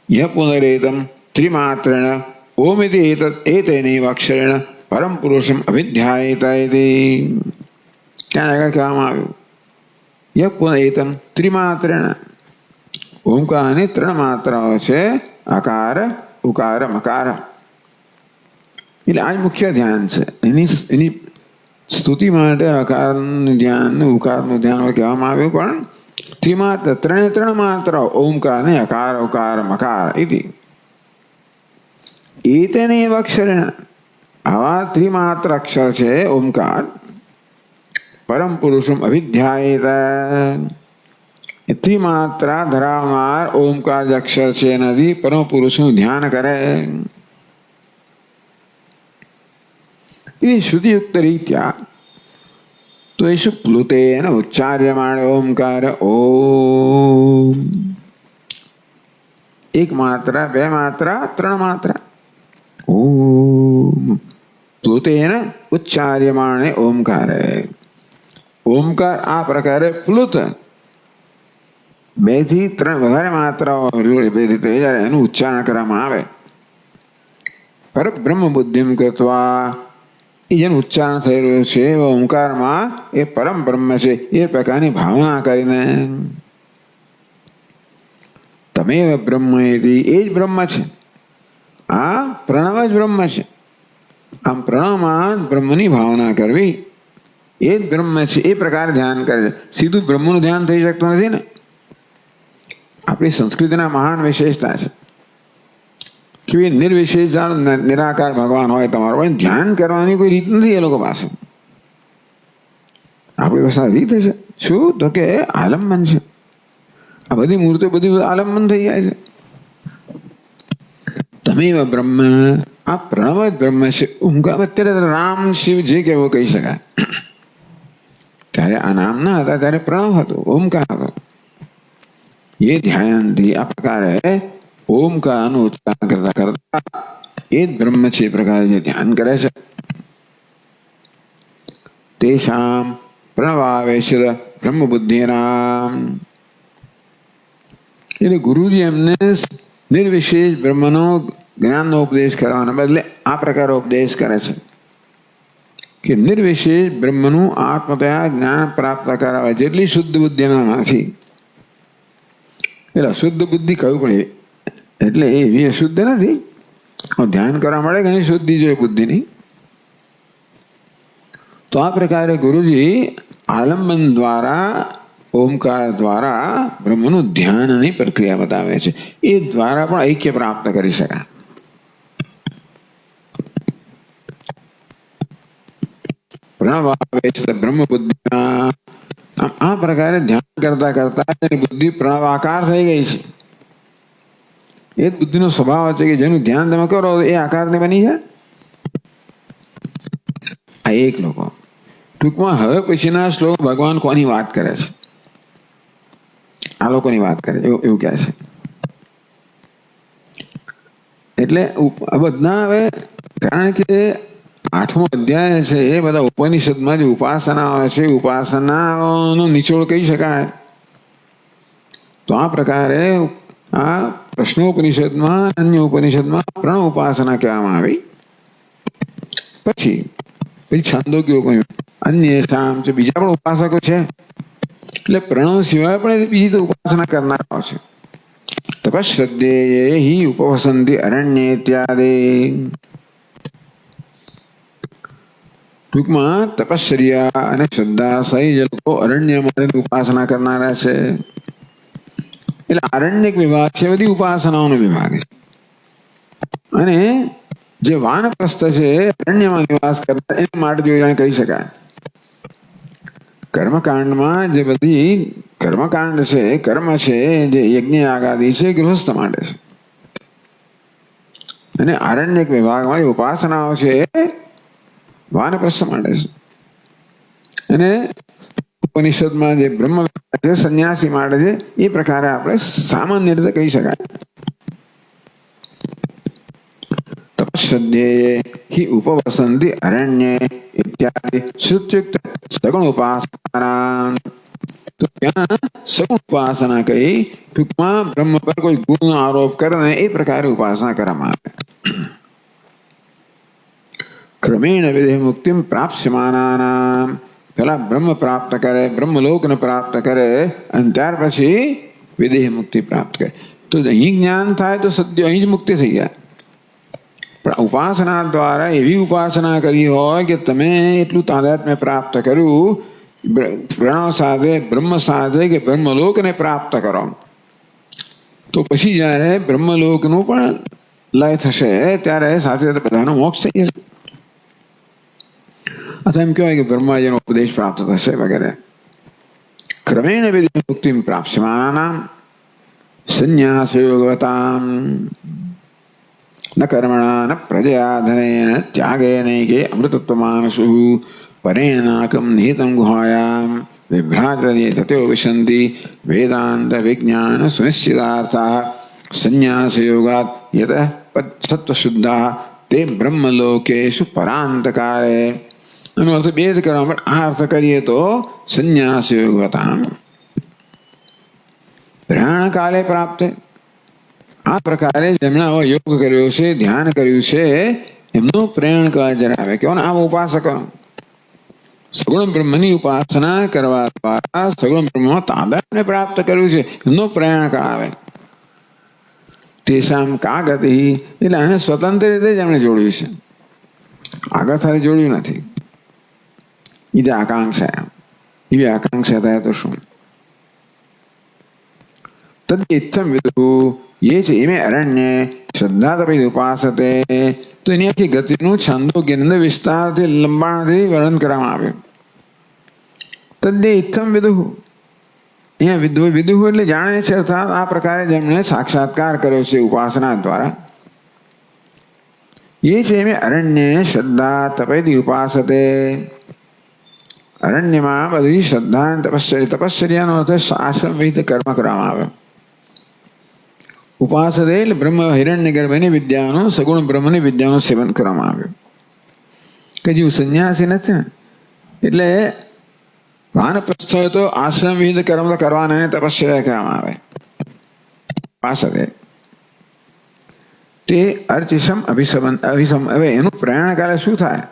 યહ પુનરેતમ ત્રિમાત્રેણ ઓમિતિ એતૈનૈવ અક્ષરેણ પરમ પુરુષમ અવિધ્યાયેત ઇતિ. ત્યાં આગળ કહેવામાં આવ્યું યહ પુનરેતમ ત્રિમાત્રેણ. ઓમકારની 3 માત્રાઓ છે, અકાર, ઉકાર, મકાર. એટલે આ જ મુખ્ય ધ્યાન છે. એની સ્તુતિ માટે અકારનું ધ્યાન, ઉકારનું ધ્યાન કહેવામાં આવ્યું. પણ ત્રિમાત્ર, 3 માત્રાઓ, ઓમકાર ને અકાર, ઉકાર, મકાર ઇતિ એતૈનૈવ અક્ષરેણ. આવા ત્રિમાત્ર અક્ષર છે ઓમકાર. પરમ પુરુષમ અવિધ્યાયેત. ત્રિમાત્રા ધરાવનાર ઓમકાર જે અક્ષર છે એનાથી પરમ પુરુષનું ધ્યાન કરે. એ શ્રુતિયુક્ત રીત્યા. તો એ શું? પ્લુતેન ઉચ્ચાર્યમાણ ઓમકાર. ઓમ. 1 માત્રા, 2 માત્રા, 3 માત્રા. ઓમ. પ્લુતેન ઉચ્ચાર્યમાણે ઓમકાર. ઓમકાર આ પ્રકારે પ્લુત 2 થી 3 વધારે માત્રાઓ રીતે જ્યારે એનું ઉચ્ચારણ કરવામાં આવે, પરબ્રહ્મ બુદ્ધિમ કૃત્વા, એ જેનું ઉચ્ચારણ થઈ રહ્યું છે ઓમકારમાં એ પરમ બ્રહ્મ છે એ પ્રકારની ભાવના કરીને તમેવ બ્રહ્મ એ જ બ્રહ્મ છે. આ પ્રણવ જ બ્રહ્મ છે. આમ પ્રણવમાં બ્રહ્મની ભાવના કરવી, એ જ બ્રહ્મ છે એ પ્રકારે ધ્યાન કરે છે. સીધું બ્રહ્મનું ધ્યાન થઈ શકતું નથી ને. આપણી સંસ્કૃતિના મહાન વિશેષતા છે કે નિર્વિશેષ નિરાકાર ભગવાન હોય તમારો, પણ ધ્યાન કરવાની કોઈ રીત નથી એ લોકો પાસે. આપણી પાસે રીત છે શું? તો કે આલંબન છે. આ બધી મૂર્તિઓ બધી આલંબન થઈ જાય છે. તમેવ બ્રહ્મ, આ પ્રણવ જ બ્રહ્મ છે. ઓમકાર અત્યારે રામ શિવ જે કેવો કહી શકાય. ત્યારે આ નામ ના હતા ત્યારે પ્રણવ હતો, ઓમકાર હતો. એ ધ્યાનથી આ પ્રકારે ઓમકારનું ઉચ્ચારણ કરતા કરતા એ જ બ્રહ્મ છે એ પ્રકારે જે ધ્યાન કરે છે તેષામ પ્રણવાવેશ બ્રહ્મ બુદ્ધિનામ. એટલે ગુરુજી એમને નિર્વિશેષ બ્રહ્મનો જ્ઞાનનો ઉપદેશ કરવાના બદલે આ પ્રકારે ઉપદેશ કરે છે કે નિર્વિશેષ બ્રહ્મનું આત્મતયા જ્ઞાન પ્રાપ્ત કરાવે. જેટલી શુદ્ધ બુદ્ધિ એમનામાંથી, એટલે અશુદ્ધ બુદ્ધિ કહ્યું પડે એટલે એવી અશુદ્ધ નથી. ધ્યાન કરવા મળે ઘણી શુદ્ધિ જોઈએ બુદ્ધિની. તો આ પ્રકારે ગુરુજી આલંબન દ્વારા ઓમકાર દ્વારા બ્રહ્મનું ધ્યાનની પ્રક્રિયા બતાવે છે. એ દ્વારા પણ ઐક્ય પ્રાપ્ત કરી શકાય. પ્રણવાવેશ બ્રહ્મ બુદ્ધિના. આ પ્રકારે ધ્યાન કરતા કરતા એની બુદ્ધિ પ્રણવાકાર થઈ ગઈ છે. એ જ બુદ્ધિનો સ્વભાવ છે કે જેનું ધ્યાન તમે કરો એ આકારને બની જાય. આ એક લોકો ટૂંકમાં હવે પછીના શ્લોક ભગવાન કોની વાત કરે છે? આ લોકોની વાત કરે છે એવું કહે છે. એટલે બધા હવે કારણ કે 8મો અધ્યાય છે એ બધા ઉપનિષદમાં જે ઉપાસના છે ઉપાસનાનો નિચોડ કહી શકાય. તો આ પ્રકારે આ પ્રશ્નોપનિષદમાં અન્ય ઉપનિષદમાં પ્રણ ઉપાસના કહેવામાં આવી. પછી છાંદોગ્યો કહ્યું અન્ય શામ છે, બીજા પણ ઉપાસકો છે. એટલે પ્રણવ સિવાય પણ બીજી તો ઉપાસના કરનારાઓ છે. તપશ્રદ્ધેય હિ ઉપવસંતિ અરણ્ય ઇત્યાદિ. ટૂંકમાં તપશ્ચર્યા અને શ્રદ્ધા સહી જે લોકો અરણ્યમાં ઉપાસના કરનારા છે. એટલે આરણ્યક વિભાગ છે બધી ઉપાસનાઓનો વિભાગ છે. અને જે વાનપ્રસ્થ છે અરણ્યમાં નિવાસ કરતા એના માટે જો કહી શકાય. કર્મકાંડમાં જે બધી કર્મકાંડ છે કર્મ છે જે યજ્ઞ યાગાદી છે ગૃહસ્થ માટે છે. અને આરણ્યક વિભાગમાં જે ઉપાસનાઓ છે વાનપ્રસ્થ માટે છે. અને ઉપનિષદમાં જે બ્રહ્મ છે સંન્યાસી માટે છે. એ પ્રકારે આપણે સામાન્ય રીતે કહી શકાય. તપશ્રદ્ધેય હિ ઉપવસંતિ અરણ્ય ઇત્યાદિ શ્રુત્યુક્ત સગુણ ઉપાસના. તો ત્યાં સગુણ ઉપાસના કહી ટૂંકમાં બ્રહ્મ પર કોઈ ગુણનો આરોપ કરે ને એ પ્રકારે ઉપાસના કરવામાં આવે. ક્રમેણ વિધિ મુક્તિ પ્રાપ્સ્યમાનાનામ. પેલા બ્રહ્મ પ્રાપ્ત કરે બ્રહ્મલોકને પ્રાપ્ત કરે અને ત્યાર પછી વિદેહ મુક્તિ પ્રાપ્ત કરે. તો અહીં જ્ઞાન થાય તો સદ્ય અહીં જ મુક્તિ થઈ જાય. પણ ઉપાસના દ્વારા એવી ઉપાસના કરી હોય કે તમે એટલું તાદાત્મ્ય પ્રાપ્ત કર્યું પ્રણવ સાથે બ્રહ્મ સાથે કે બ્રહ્મલોકને પ્રાપ્ત કરો તો પછી જ્યારે બ્રહ્મલોકનું પણ લય થશે ત્યારે સાથે બધાનો મોક્ષ થઈ જશે. અથવા એમ કહેવાય કે બ્રહ્માજીનો ઉપદેશ પ્રાપ્ત થશે વગેરે. ક્રમેણ વિધિ મુક્તિ પ્રાપ્સ્યમાનાનામ સંન્યાસયોગવતામ ન કર્મણા ન પ્રજયા ધનેન ત્યાગેનૈકે અમૃતત્વમાનસુ પરેણાકમ નિહિતમ ગુહાયામ વિભ્રાજ્યતે તતો વિશન્તિ વેદાંત વિજ્ઞાન સુનિશ્ચિતાર્થાઃ સંન્યાસયોગાત યતઃ સત્વશુદ્ધાઃ તે બ્રહ્મલોકેષુ પરાંતકારે. એનો અર્થ બે જ કરવા પણ આ અર્થ કરીએ તો સંન્યાસયોગવતામ પ્રયાણ કાલે પ્રાપ્ત. આ પ્રકારે જેમણે આવો યોગ કર્યો છે ધ્યાન કર્યું છે એમનું પ્રેરણ કાળ જણાવે કે આમ ઉપાસકો સગુણ બ્રહ્મની ઉપાસના કરવા દ્વારા સગુણ બ્રહ્મમાં તાદાત્મ્ય પ્રાપ્ત કર્યું છે એમનું પ્રેરણ કાળ આવે. તેસામ કા ગતિ. એટલે આને સ્વતંત્ર રીતે જ એમણે જોડ્યું છે, આગળ સાથે જોડ્યું નથી. એ જે આકાંક્ષા એવી આકાંક્ષા થાય તો શું? તદ ઇત્થમ વિદુ ये च इमे अरण्ये श्रद्धा तपि उपासते. तो એની આખી ગતિનું છંદોગ્ય વિસ્તારથી લંબાણથી વર્ણન કરવામાં આવ્યું. તદ્દે ઇત્થમ વિદુઃ. અહીંયા વિદુઃ એટલે જાણે છે, અર્થાત આ પ્રકારે જેમણે સાક્ષાત્કાર કર્યો છે ઉપાસના દ્વારા ये चेमे अरण्ये श्रद्धा तपेदि उपासते अरण्यમાં બધી શ્રદ્ધા અને તપશ્ચર્યાનો અર્થ આશ્રમ વિહિત કર્મ કરવામાં આવે. ઉપાસતે એટલે બ્રહ્મ હિરણ્ય ગર્ભની વિદ્યાનું સગુણ બ્રહ્મની વિદ્યાનું સેવન કરવામાં આવ્યું. કે જેવું સંન્યાસી નથી ને એટલે વાનપ્રસ્થ હોય તો આશ્રમ વિહિત કર્મ તો કરવાના એને તપશ્ચર્યા કહેવામાં આવે. ઉપાસતે તે અર્ચિસમ અભિસમ હવે એનું પ્રયાણ કાલે શું થાય,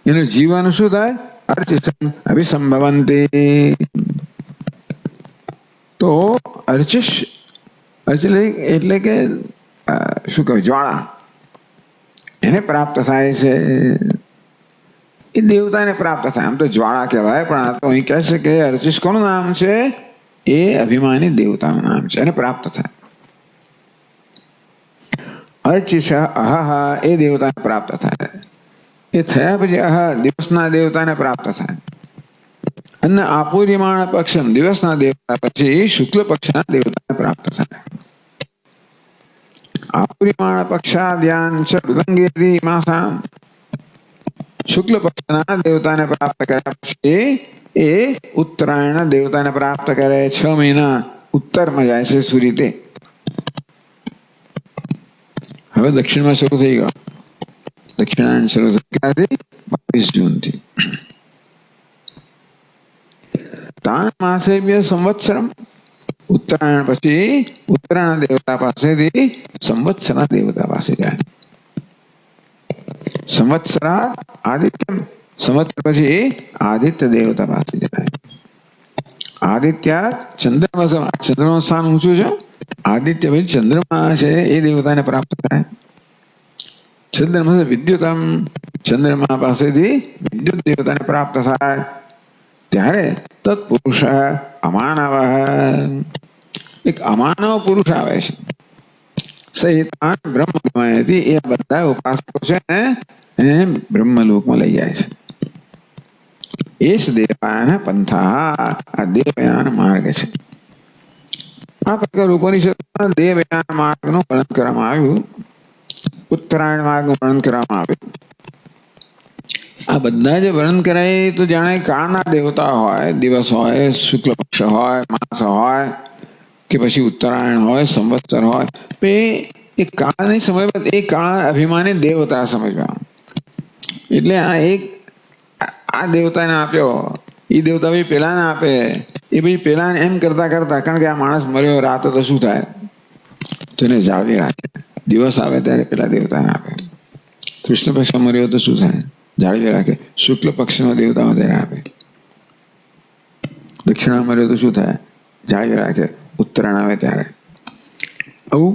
એનું જીવન શું થાય? અર્ચિસમ અભિસંભવંતે તો અર્ચિસ એટલે કે શું કહેવાય જ્વાળા એને પ્રાપ્ત થાય છે. એ દેવતાને પ્રાપ્ત થાય. આમ તો જ્વાળા કહેવાય પણ આ તો અહીં કહે છે કે અર્ચિસ કોનું નામ છે? એ અભિમાની દેવતાનું નામ છે, એને પ્રાપ્ત થાય. અર્ચિષ અહ એ દેવતાને પ્રાપ્ત થાય. એ થયા પછી દિવસના દેવતાને પ્રાપ્ત થાય. અને આપૂર્યમાણ પક્ષમ દિવસના દેવતા પછી શુક્લ પક્ષના દેવતાને પ્રાપ્ત થાય. આપૂર્યમાણ પક્ષાદ્યાન ચ મૃદંગેરી માસા શુક્લ પક્ષના દેવતાને પ્રાપ્ત કર્યા પછી એ ઉત્તરાયણ દેવતાને પ્રાપ્ત કરે. 6 મહિના ઉત્તરમાં જાય છે સૂર્ય તે. હવે દક્ષિણમાં શરૂ થઈ ગયો. દક્ષિણાયન શરૂ થયાથી 22 જૂનથી. તાન માસેભ્ય સંવત્સરમ ઉત્તરાયણ પછી ઉત્તરાયણ દેવતા પાસેથી સંવત્સરના દેવતા પાસે જાય. સંવત્સરા આદિત્યમ સંવત્સર પછી આદિત્ય દેવતા પાસે જાય. આદિત્ય ચંદ્રમા સ્થાન ઊંચું છે. આદિત્ય પછી ચંદ્રમા છે એ દેવતાને પ્રાપ્ત થાય. ચંદ્રમા વિદ્યુતમ ચંદ્રમા પાસેથી વિદ્યુત દેવતાને પ્રાપ્ત થાય. ત્યારે તત્પુરુષ અમાનવ એક અમાનવ પુરુષ આવે છે. સહિતાન બ્રહ્મ ગમયતિ એ બધા ઉપાસકો છે એને બ્રહ્મલોકમાં લઈ જાય છે. એસ દેવયાન પંથા આ દેવયાન માર્ગ છે. આ પ્રકાર ઉપનિષદમાં દેવયાન માર્ગનું વર્ણન કરવામાં આવ્યું. ઉત્તરાયણ માર્ગનું વર્ણન કરવામાં આવ્યું. આ બધા જે વર્ણન કરાય તો જાણે કાળના દેવતા હોય, દિવસ હોય, શુક્લ પક્ષ હોય, માસ હોય કે પછી ઉત્તરાયણ હોય, સંવત્સર હોય, એ કાળ નહીં સમજવા, એ કાળ અભિમાની દેવતા સમજવા. એટલે આ દેવતાને આપ્યો, એ દેવતા ભાઈ પેલાને આપે, એ ભાઈ પેલાને એમ કરતા કરતા, કારણ કે આ માણસ મર્યો રાત તો શું થાય, તો એને જાળવી રાખે. દિવસ આવે ત્યારે પેલા દેવતાને આપે. કૃષ્ણ પક્ષ મર્યો તો શું થાય, જાળવી રાખે. શુક્લ પક્ષનો દેવતામાં ત્યારે આપે. દક્ષિણા મર્યો તો શું થાય, જાળવી રાખે. ઉત્તરાયણ આવે ત્યારે આવું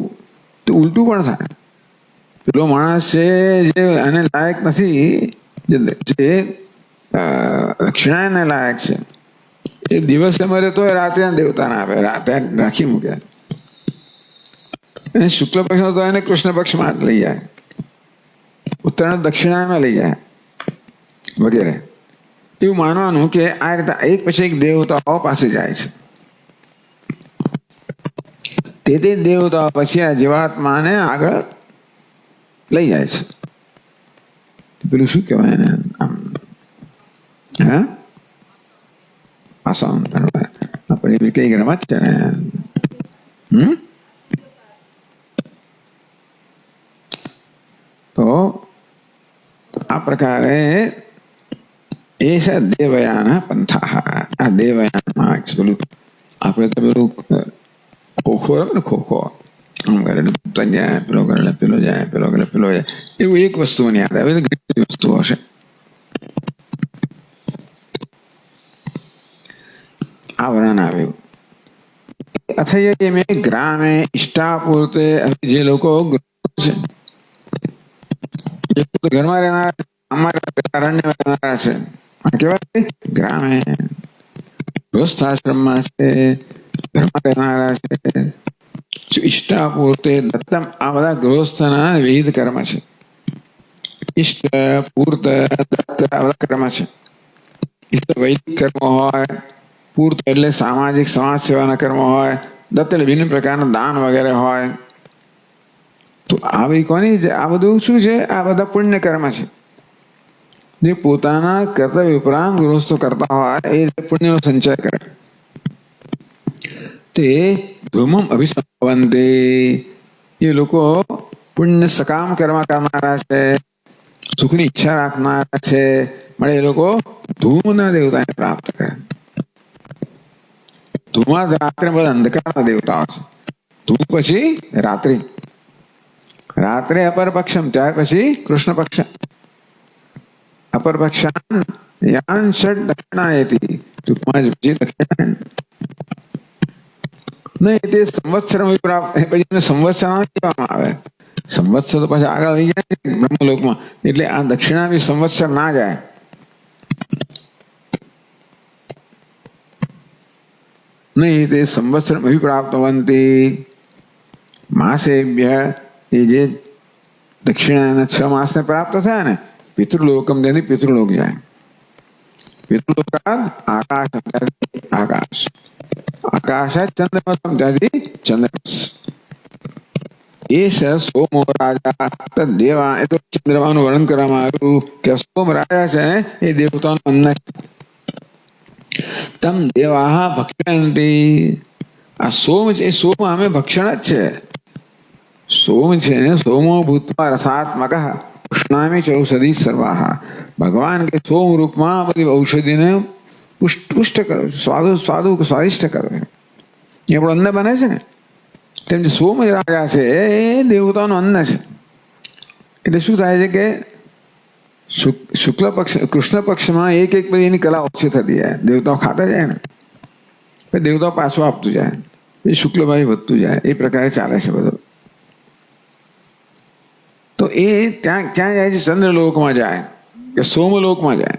તો ઉલટું પણ થાય. પેલો માણસ છે જે આને લાયક નથી, જે દક્ષિણાયને લાયક છે, એ દિવસે મરે તો રાત્રે દેવતાને આપે, રાતે રાખી મૂકે. અને શુક્લ પક્ષનો તો એને કૃષ્ણ પક્ષમાં જ લઈ જાય, ઉત્તરાયણ દક્ષિણાયમાં લઈ જાય વગેરે. એવું માનવાનું કે આ રીતે એક પછી એક દેવતાઓ પાસે જાય છે. તે દેવતાઓ પછી આ જીવાત્માને આગળ લઈ જાય છે. પેલું શું કહેવાય એને આમ આસાન આપણે કઈ રમત છે ને તો આ પ્રકારે એ છે દેવયાન પંથા. આ દેવયાન માર્ગ છે. પેલું આપણે તો પેલું ખોખો રમે ને, ખોખો આમ કરે જાય, પેલો કરે પેલો જાય, પેલો કરે પેલો જાય, એવું એક વસ્તુ નહીં યાદ આવે. ઘણી બધી વસ્તુઓ હશે. આ વર્ણન આવ્યું. અથય મેં ગ્રામે ઇષ્ટાપૂર્તે જે લોકો છે ઘરમાં રહેનારા, અમારા અરણ્ય રહેનારા છે, કેવાય ગ્રામે ગૃહસ્થાશ્રમમાં છે, ઘરમાં રહેનારા છે. ઇષ્ટાપૂર્તે દત્તમ આ બધા ગૃહસ્થના વિવિધ કર્મ છે. ઇષ્ટ પૂર્ત દત્ત આ બધા કર્મ છે. ઇષ્ટ વૈદિક કર્મ હોય, પૂર્ત એટલે સામાજિક સમાજ સેવાના કર્મ હોય, દત્ત એટલે વિભિન્ન પ્રકારના દાન વગેરે હોય. તો આવી કોની આ બધું શું છે? આ બધા પુણ્ય કર્મ છે જે પોતાના કર્તવ્ય ઉપરાંત ગૃહસ્થો કરતા હોય એ પુણ્યનો સંચય કરે. તે ધૂમમ અભિસંભવંતે, એ લોકો પુણ્ય સકામ કર્મ કરનારા છે, સુખની ઈચ્છા રાખનારા છે, મળે એ લોકો ધૂમના દેવતાને પ્રાપ્ત કરે. ધૂમા રાત્રે બધા અંધકારના દેવતાઓ છે. ધૂમ પછી રાત્રિ, રાત્રે અપર પક્ષમ, ત્યાર પછી કૃષ્ણ પક્ષ. અપર પક્ષાન યાન ષડ દક્ષિણાયતિ, ટૂંકમાં જ બીજી દક્ષિણાયન નહીં, તે સંવત્સર પ્રાપ્ત પછી સંવત્સર કહેવામાં આવે. સંવત્સર તો પછી આગળ લઈ જાય છે બ્રહ્મલોકમાં, એટલે આ દક્ષિણા બી સંવત્સર ના જાય. નહીં, તે સંવત્સર અભિપ્રાપ્તવંતી માસેભ્ય, એ જે દક્ષિણાના 6 માસને પ્રાપ્ત થયા ને, પિતૃલોકમ ત્યાંથી પિતૃલોક જાય. પિતૃલોકાદ આકાશ, આકાશ આકાશાત ચંદ્રમસમ, ત્યાંથી ચંદ્રમસ. એશ સોમો રાજા તદ્દેવા, એ તો ચંદ્રમાનું વર્ણન કરવામાં આવ્યું કે સોમ રાજા છે એ દેવતાનું અન્ન છે. તમ દેવા ભક્ષયંતી, આ સોમ છે એ સોમ અમે ભક્ષણ જ છે. સોમ છે ને સોમો ભૂતવા રસાત્મક ઉષ્ણામી ચ ઔષધિ સર્વાહ. ભગવાન કે સોમ રૂપમાં બધી ઔષધિને પુષ્ટ કરો, સ્વાદિષ્ટ કરો. એ આપણું અન્ન બને છે ને, તેમ જે સોમ રાજા છે એ દેવતાનું અન્ન છે. એટલે શું થાય છે કે શુક્લ પક્ષ કૃષ્ણ પક્ષમાં એક બધી એની કલા ઓછી થતી જાય, દેવતાઓ ખાતા જાય ને, પછી દેવતાઓ પાછું આપતું જાય, એ શુક્લભાઈ વધતું જાય, એ પ્રકારે ચાલે છે બધું. તો એ ત્યાં ક્યાં જાય છે? ચંદ્રલોકમાં જાય કે સોમલોકમાં જાય.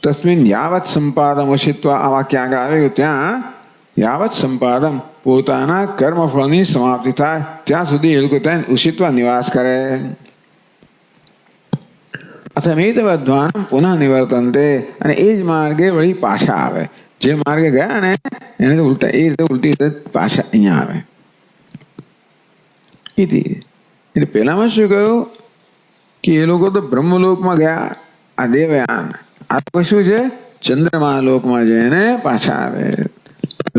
તસ્મિન યાવત સંપાદમ વશિત્વા, આ વાક્ય આગળ આવ્યું, ત્યાં યાવત સંપાદમ પોતાના કર્મફળની સમાપ્તિ થાય ત્યાં સુધી એ લોકો ત્યાં ઉષિત્વા નિવાસ કરે. અથમેતવદ્વાન પુનઃ નિવર્તન્તે, અને એ જ માર્ગે વળી પાછા આવે. જે માર્ગે ગયા ને એને તો ઉલટા, એ રીતે ઉલટી રીતે પાછા અહીંયા આવે. એટલે પેલામાં શું કહ્યું કે એ લોકો તો બ્રહ્મલોકમાં ગયા, આ દેવયાન. આ તો શું છે? ચંદ્રમા લોકમાં જઈને પાછા આવે.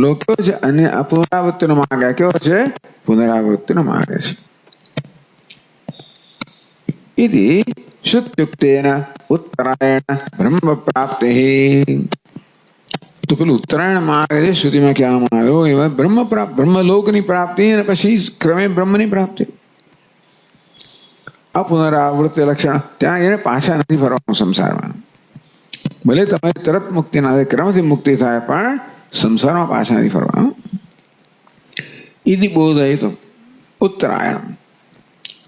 લોકો છે અને આ પુનરાવૃત્તિનો માર્ગ. કેવો છે? પુનરાવૃત્તિનો માર્ગ છે. ઇતિ શુત્યુક્તેન ઉત્તરાયણ બ્રહ્મ પ્રાપ્તિ. તો પેલું ઉત્તરાયણ માર્ગ છે શ્રુતિમાં કહેવામાં આવ્યો, એમાં બ્રહ્મલોકની પ્રાપ્તિ અને પછી ક્રમે બ્રહ્મની પ્રાપ્તિ. આ પુનરાવૃત્તિ લક્ષણ, ત્યાં એને પાછા નથી ફરવાનું સંસારમાં. ભલે તમારી તરત મુક્તિ ના થાય, ક્રમથી મુક્તિ થાય, પણ સંસારમાં પાછા નથી ફરવાનું. ઇતિ બોધયિતુ ઉત્તરાયણ,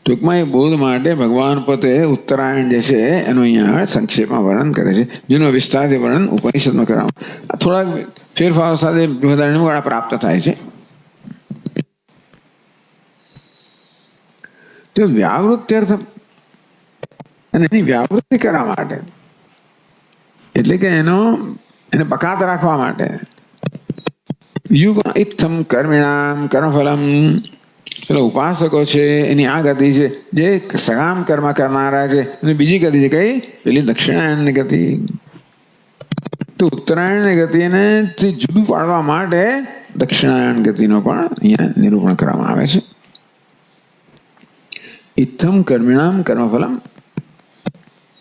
ટૂંકમાં એ બોધ માટે ભગવાન પોતે ઉત્તરાયણ જે છે એનું અહીંયા સંક્ષેપમાં વર્ણન કરે છે, જેનું વિસ્તારથી વર્ણન ઉપનિષદમાં કરવામાં. થોડાક ફેરફારો સાથે બૃહદારણ્યક પ્રાપ્ત થાય છે. તો વ્યાવૃત્ત્યર્થ, અને એની વ્યાવૃત્તિ કરવા માટે, એટલે કે એને બકાત રાખવા માટે. યુગ ઇત્થમ કર્મિણામ કર્મફલમ, પેલા ઉપાસકો છે એની આ ગતિ છે જે સકામ કર્મ કરનારા છે, અને બીજી ગતિ છે કઈ? પેલી દક્ષિણાયનની ગતિ. તો ઉત્તરાયણની ગતિને જુદું પાડવા માટે દક્ષિણાયન ગતિનો પણ અહીંયા નિરૂપણ કરવામાં આવે છે. ઇત્થમ કર્મિણામ કર્મફલમ,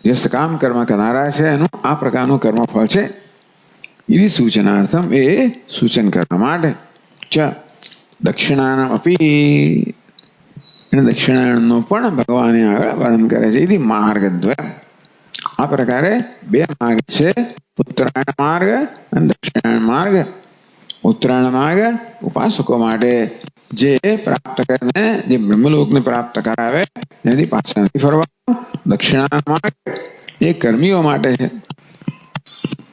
જે સકામ કર્મ કરનારા છે એનું આ પ્રકારનું કર્મફળ છે. એની સૂચનાર્થમ, એ સૂચન કરવા માટે. ચ દક્ષિણાયનમ અપી, અને દક્ષિણાયનનો પણ ભગવાને આગળ વર્ણન કરે છે. એથી માર્ગદ્વય, આ પ્રકારે 2 માર્ગ છે, ઉત્તરાયણ માર્ગ અને દક્ષિણાયન માર્ગ. ઉત્તરાયણ માર્ગ ઉપાસકો માટે, જે પ્રાપ્ત કરીને જે બ્રહ્મલોકને પ્રાપ્ત કરાવે, એનાથી પાછા નથી ફરવાનું. દક્ષિણાયન માર્ગ એ કર્મીઓ માટે છે,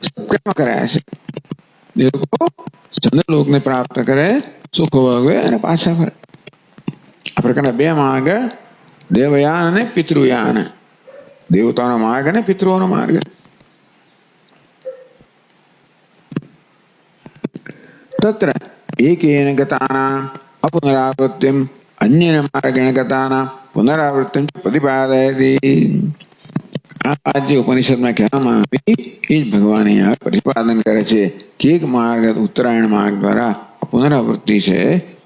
સત્કર્મ કર્યા છે, એ લોકો ચંદ્રલોકને પ્રાપ્ત કરે, સુખ ભોગવે અને પાછા ફરે. આ પ્રકારના 2 માર્ગ, દેવયાન અને પિતૃયાન, દેવતાનો માર્ગ અને પિતૃઓનો માર્ગ. તત્ર એકેન ગતાનામ અપુનરાવૃત્તિમ અન્યન માર્ગેણ ગતાના પુનરાવૃત્તિમ પ્રતિપાદયતિ. આ વાત જે ઉપનિષદમાં કહેવામાં આવી એ જ ભગવાન અહીંયા પ્રતિપાદન કરે છે કે એક માર્ગ ઉત્તરાયણ માર્ગ દ્વારા પુનરાવૃત્તિ છે,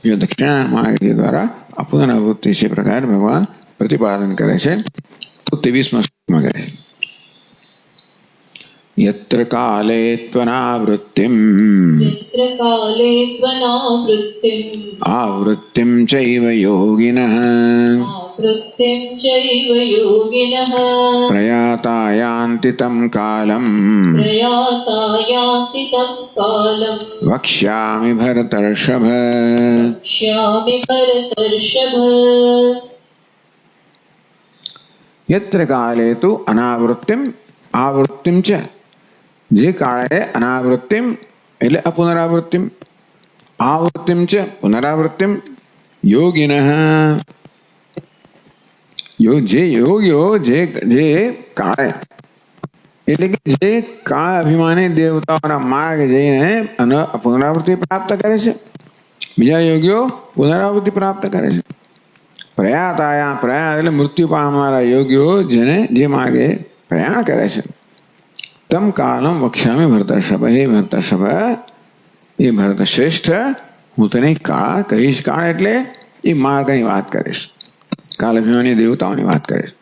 જો દક્ષિણાયન માર્ગ દ્વારા પુનરાવૃત્તિ છે, પ્રકારે ભગવાન પ્રતિપાદન કરે છે. તો 23મા શ્લોકમાં કહે યત્ર કાલે ત્વનાવૃત્તિમ આવૃત્તિમ ચૈવ યોગિનઃ પ્રયાતાયાન્તિ તમ કાલમ વક્ષ્યામિ ભરતર્ષભ. યત્ર કાલે તુ અનાવૃત્તિમ આવૃત્તિમ ચ, જે કાળે અનાવૃત્તિમ એટલે અપુનરાવૃત્તિમ, આવૃત્તિમ ચ પુનરાવૃત્તિમ, યોગિનઃ જે યોગીઓ જે કાળે એટલે કે જે કાળ અભિમાની દેવતાઓના માર્ગ જઈને પુનરાવૃત્તિ પ્રાપ્ત કરે છે, બીજા યોગીઓ પુનરાવૃત્તિ પ્રાપ્ત કરે છે. પ્રયાતાયા, પ્રયાણ એટલે મૃત્યુ પામનારા યોગીઓ જેને જે માર્ગે પ્રયાણ કરે છે. તમ કાલમ વક્ષ્યામિ ભરતર્ષભ, હે ભરતર્ષભ, એ ભરત શ્રેષ્ઠ, હું તને કાળ કહીશ. કાળ એટલે એ માર્ગની વાત કરીશ, કાલ અભિમાની દેવતાઓની વાત કરીશ.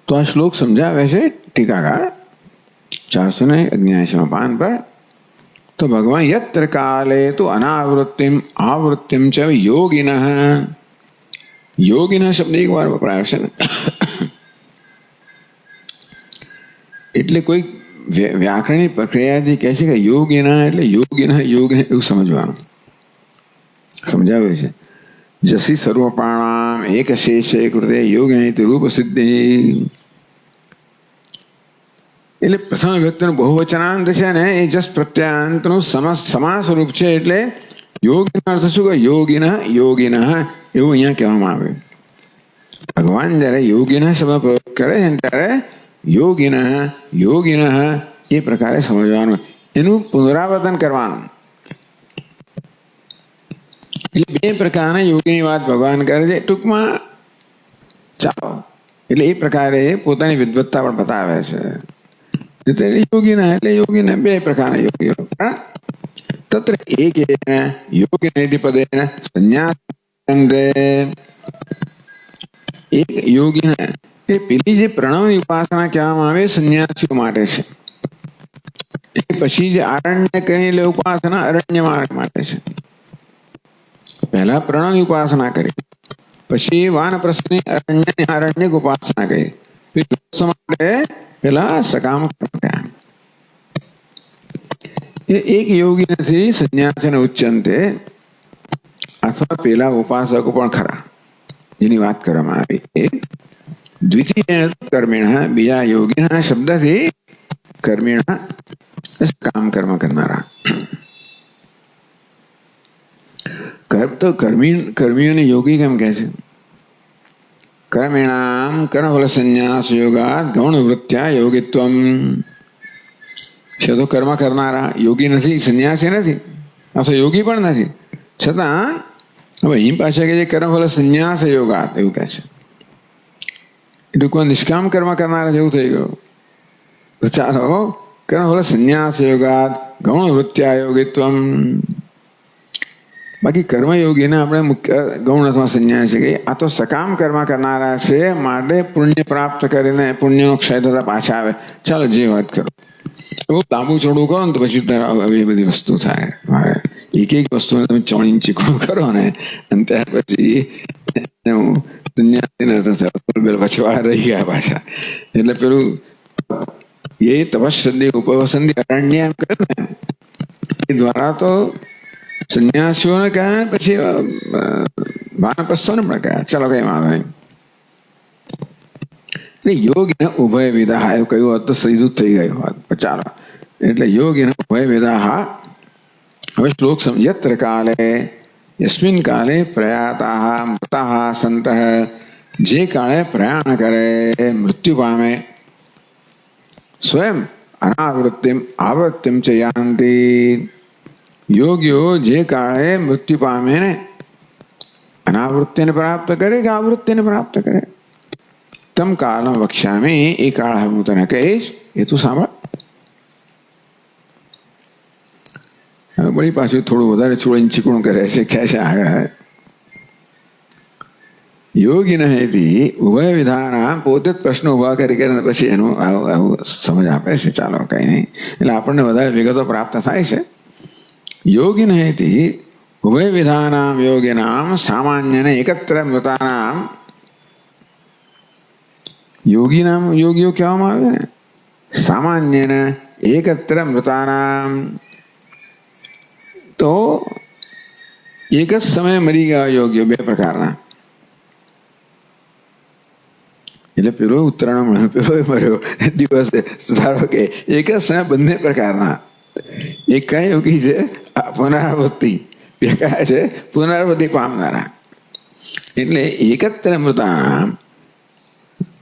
તો આ શ્લોક સમજાવે છે ટીકાકાર 479 પાન પર. તો ભગવાન યત્ર કાલે તો અનાવૃત્તિમ આવૃત્તિમ ચ યોગિનઃ, યોગિનઃ શબ્દ એક વાર વપરાયો છે ને, એટલે કોઈ વ્યાકરણની પ્રક્રિયાથી કહે છે કે યોગિના એટલે યોગિના યોગિના એવું સમજવાનું સમજાવ્યું છે. જસી સર્વપ્રાણામ એક શેષે કૃતે યોગિની રૂપ સિદ્ધિ, એટલે પ્રથમ વ્યક્તિનું બહુવચનાંત છે ને એ જસ પ્રત્યાંતનું સમાસ રૂપ છે. એટલે યોગીનો અર્થ શું કે યોગિનઃ યોગિનઃ એવું અહીંયા કહેવામાં આવે. ભગવાન જ્યારે યોગિનઃ શબ્દ પ્રયોગ કરે છે ત્યારે યોગિનઃ યોગિનઃ એ પ્રકારે સમજવાનું, એનું પુનરાવર્તન કરવાનું. એટલે બે પ્રકારના યોગીની વાત ભગવાન કરે છે ટૂંકમાં. ચાલો, એટલે એ પ્રકારે પોતાની વિદ્વત્તા પણ બતાવે છે. યોગીના એટલે યોગીને બે પ્રકારના યોગીઓ, તત્ર એકેન યોગિનેતિ પદેન સંન્યાસ. એક યોગીને એ પેલી જે પ્રણવની ઉપાસના કહેવામાં આવે સંન્યાસીઓ માટે છે. એ પછી જે આરણ્ય કહી લે ઉપાસના અરણ્ય માર્ગ માટે છે. પહેલા પ્રણવની ઉપાસના કરી, પછી વાનપ્રસ્થની આરણ્ય ઉપાસના કરી, માટે પેલા સકામ કર્મ. એ એક યોગી નથી સંન્યાસને ઉચ્ચંતે, અથવા પેલા ઉપાસકો પણ ખરા જેની વાત કરવામાં આવી. એ દ્વિતીય કર્મિણ, બીજા યોગીના શબ્દથી કર્મિણ કામ કર્મ કરનારા. તો કર્મીઓને યોગી કેમ કહે છે? કર્મિણામ કર્મફલ સંન્યાસ યોગાત ગૌણ વૃત્ત્યા યોગિત્વમ. છે તો કર્મ કરનારા, યોગી નથી, સંન્યાસી નથી, અથવા યોગી પણ નથી. છતાં હવે અહીં પાછા કે કર્મફલ સંન્યાસ યોગાત એવું કહે છે. એટલું કોઈ નિષ્કામ કર્મ કરનારા જેવું થઈ ગયું. તો ચાલો કર્મફલ સંન્યાસ યોગાત ગૌણ વૃત્ત્યા યોગિત્વમ. બાકી કર્મયોગીને આપણે મુખ્ય ગૌણ અથવા સંન્યાસી કહીએ. આ તો સકામ કર્મ કરનારા છે, માટે પુણ્ય પ્રાપ્ત કરીને પુણ્યનો ક્ષય થતા પાછા આવે. ચાલો જે વાત કરો, એવું લાંબુ ચોડું કરો ને તો પછી એ બધી વસ્તુ થાય. મારે એક એક વસ્તુને તમે ચોણી ચીકણું કરો ને અને ત્યાર પછી સંન્યાસી પછવાડા રહી ગયા પાછા. એટલે પેલું એ તપસ્વી ઉપવસંદી અરણ્ય એમ કરે ને એ દ્વારા તો સંન્યાસીઓને કહ્યા, પછી વાનપ્રસ્થોને પણ કહ્યા. ચાલો કઈ વાંધો નહીં. યોગીને ઉભય વિદાહ એવું કહ્યું હોત તો સીધું થઈ ગયું હોત. ચાલો, એટલે યોગીને ઉભય વિદાહ. હવે શ્લોક યત્ર કાલે યસ્મિન કાલે પ્રયાતા મૃતા સંત, જે કાળે પ્રયાણ કરે મૃત્યુ પામે, સ્વયં અનાવૃત્તિમ આવૃત્તિમ ચ યાન્તિ. યોગીઓ જે કાળે મૃત્યુ પામે ને अनावृत्तिने प्राप्त करे कि आवृत्तिने प्राप्त करे? तम कालम वक्ष्यामि, એ કાળ હું તને કહીશ, એ તું સાંભળ. હવે વળી પાછું થોડું વધારે છોડીને ચીકણું કરે છે, કહે છે આગળ યોગી નહેતી ઉભય વિધાના, પોતે જ પ્રશ્ન ઉભા કરી કરીને પછી એનું આવું સમજ આપે છે. ચાલો કઈ નહીં, એટલે આપણને વધારે વિગતો પ્રાપ્ત થાય છે. યોગી નહેતી ઉભય વિધાનામ યોગીનામ સામાન્યને એકત્ર મૃતાનામ, યોગી નામ યોગીઓ કહેવામાં આવે ને, સામાન્યને એકત્ર મૃતાનામ, તો એક જ સમયે મરી ગયા યોગીઓ બે પ્રકારના. એટલે પેલો ઉત્તરાયણ પેલો મર્યો દિવસે, ધારો કે એક જ સમયે બંને પ્રકારના. એક કયા યોગી છે પુનરાવૃત્તિ, બે કયા છે પુનરાવૃત્તિ પામનારા. એટલે એકત્ર મૃતાનામ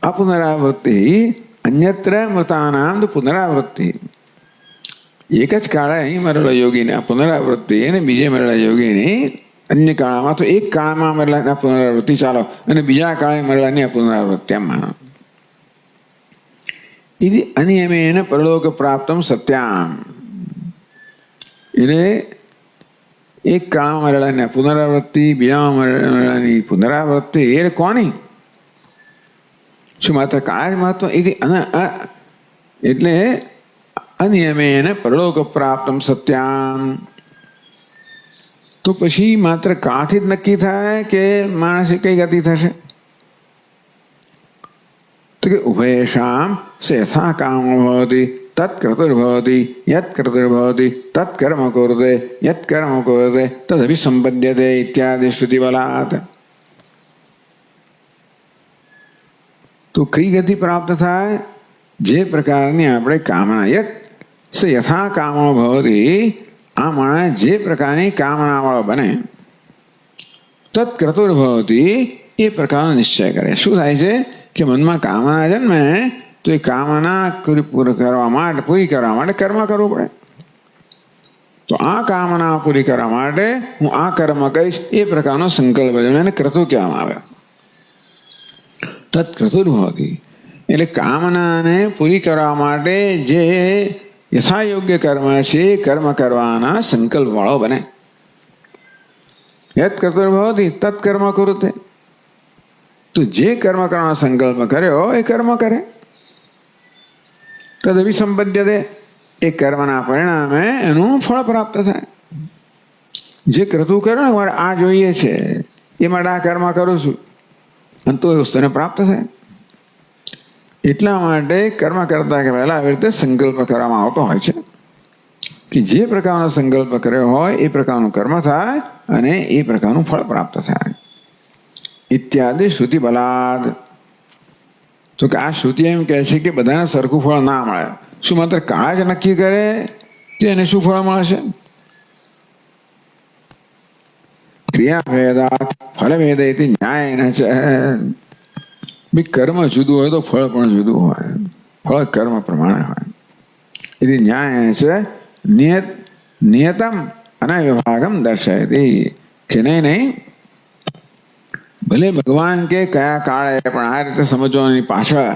અપુનરાવૃત્તિ, અન્યત્ર મૃતાનામ તો પુનરાવૃત્તિ. એક જ કાળે અહીં મરેલો યોગીને પુનરાવૃત્તિ, અને બીજે મરેલા યોગીની અન્ય કાળમાં, તો એક કાળમાં મરેલા પુનરાવૃત્તિ ચાલો, અને બીજા કાળે મરેલાની પુનરાવૃત્તિ એમ માનો. ఇది અનિયમેન પરલોક પ્રાપ્તમ સત્યામ. એટલે એક કાળમાં મરેલાની પુનરાવૃત્તિ, બીજામાં મરેલાની પુનરાવૃત્તિ, એ કોની? શું માત્ર કાળ જ મહત્વ? એટલે અનિયમેન પરલોક પ્રાપ્તમ સત્યામ. તો પછી માત્ર કાળથી જ નક્કી થાય કે માણસે કઈ ગતિ થશે? તો કે ઉભયેષામ સ યથા કામો ભવતિ તત્કર્તુર્ભવતિ, યત્કર્તુર્ભવતિ તત્કર્મ કુરુતે, યત્કર્મ કુરુતે તદભિસંપદ્યતે ઇત્યાદિ શ્રુતિબલાત. તો કઈ ગતિ પ્રાપ્ત થાય? જે પ્રકારની આપણે કામના, યત સ યથા કામો ભવતિ, આ માણસ જે પ્રકારની કામનાવાળો બને, તત્કર્તુર્ભવતિ, એ પ્રકારનો નિશ્ચય કરે. શું થાય છે કે મનમાં કામના જન્મે તો એ કામના પૂરી કરવા માટે કર્મ કરવું પડે. તો આ કામના પૂરી કરવા માટે હું આ કર્મ કરીશ, એ પ્રકારનો સંકલ્પ એને ક્રતુ કહેવામાં આવે. તત્કર્તુર્ભવતિ એટલે કામનાને પૂરી કરવા માટે જે યથાયોગ્ય કર્મ છે, કર્મ કરવાના સંકલ્પ વાળો બને. યત કર્તુર્ભવતિ તત્કર્મ કુરુતે, તો જે કર્મ કરવાનો સંકલ્પ કર્યો એ કર્મ કરે. તદભિસંપદ્યતે, એ કર્મના પરિણામે એનું ફળ પ્રાપ્ત થાય. જે ક્રતુ કર્યો ને મારે આ જોઈએ છે, એ માટે આ કર્મ કરું છું, અને તો એ વસ્તુને પ્રાપ્ત થાય. એટલા માટે કર્મ કરતા કે પહેલા આવી રીતે સંકલ્પ કરવામાં આવતો હોય છે કે જે પ્રકારનો સંકલ્પ કર્યો હોય એ પ્રકારનું કર્મ થાય અને એ પ્રકારનું ફળ પ્રાપ્ત થાય. ઇત્યાદિ શ્રુતિ બલાદ. તો કે આ શ્રુતિ એમ કહે છે કે બધાને સરખું ફળ ના મળે. શું માત્ર કાળ જ નક્કી કરે કે એને શું ફળ મળશે? ક્રિયાભેદાત ફલભેદ ન્યાય છે. કર્મ જુદું હોય તો ફળ પણ જુદું હોય, ફળ કર્મ પ્રમાણે હોય. એટલે ન્યાય છે નિયતમ અને વિભાગમ દર્શાયતી કે નહીં. ભલે ભગવાન કે કયા કાળે, પણ આ રીતે સમજવાની પાછળ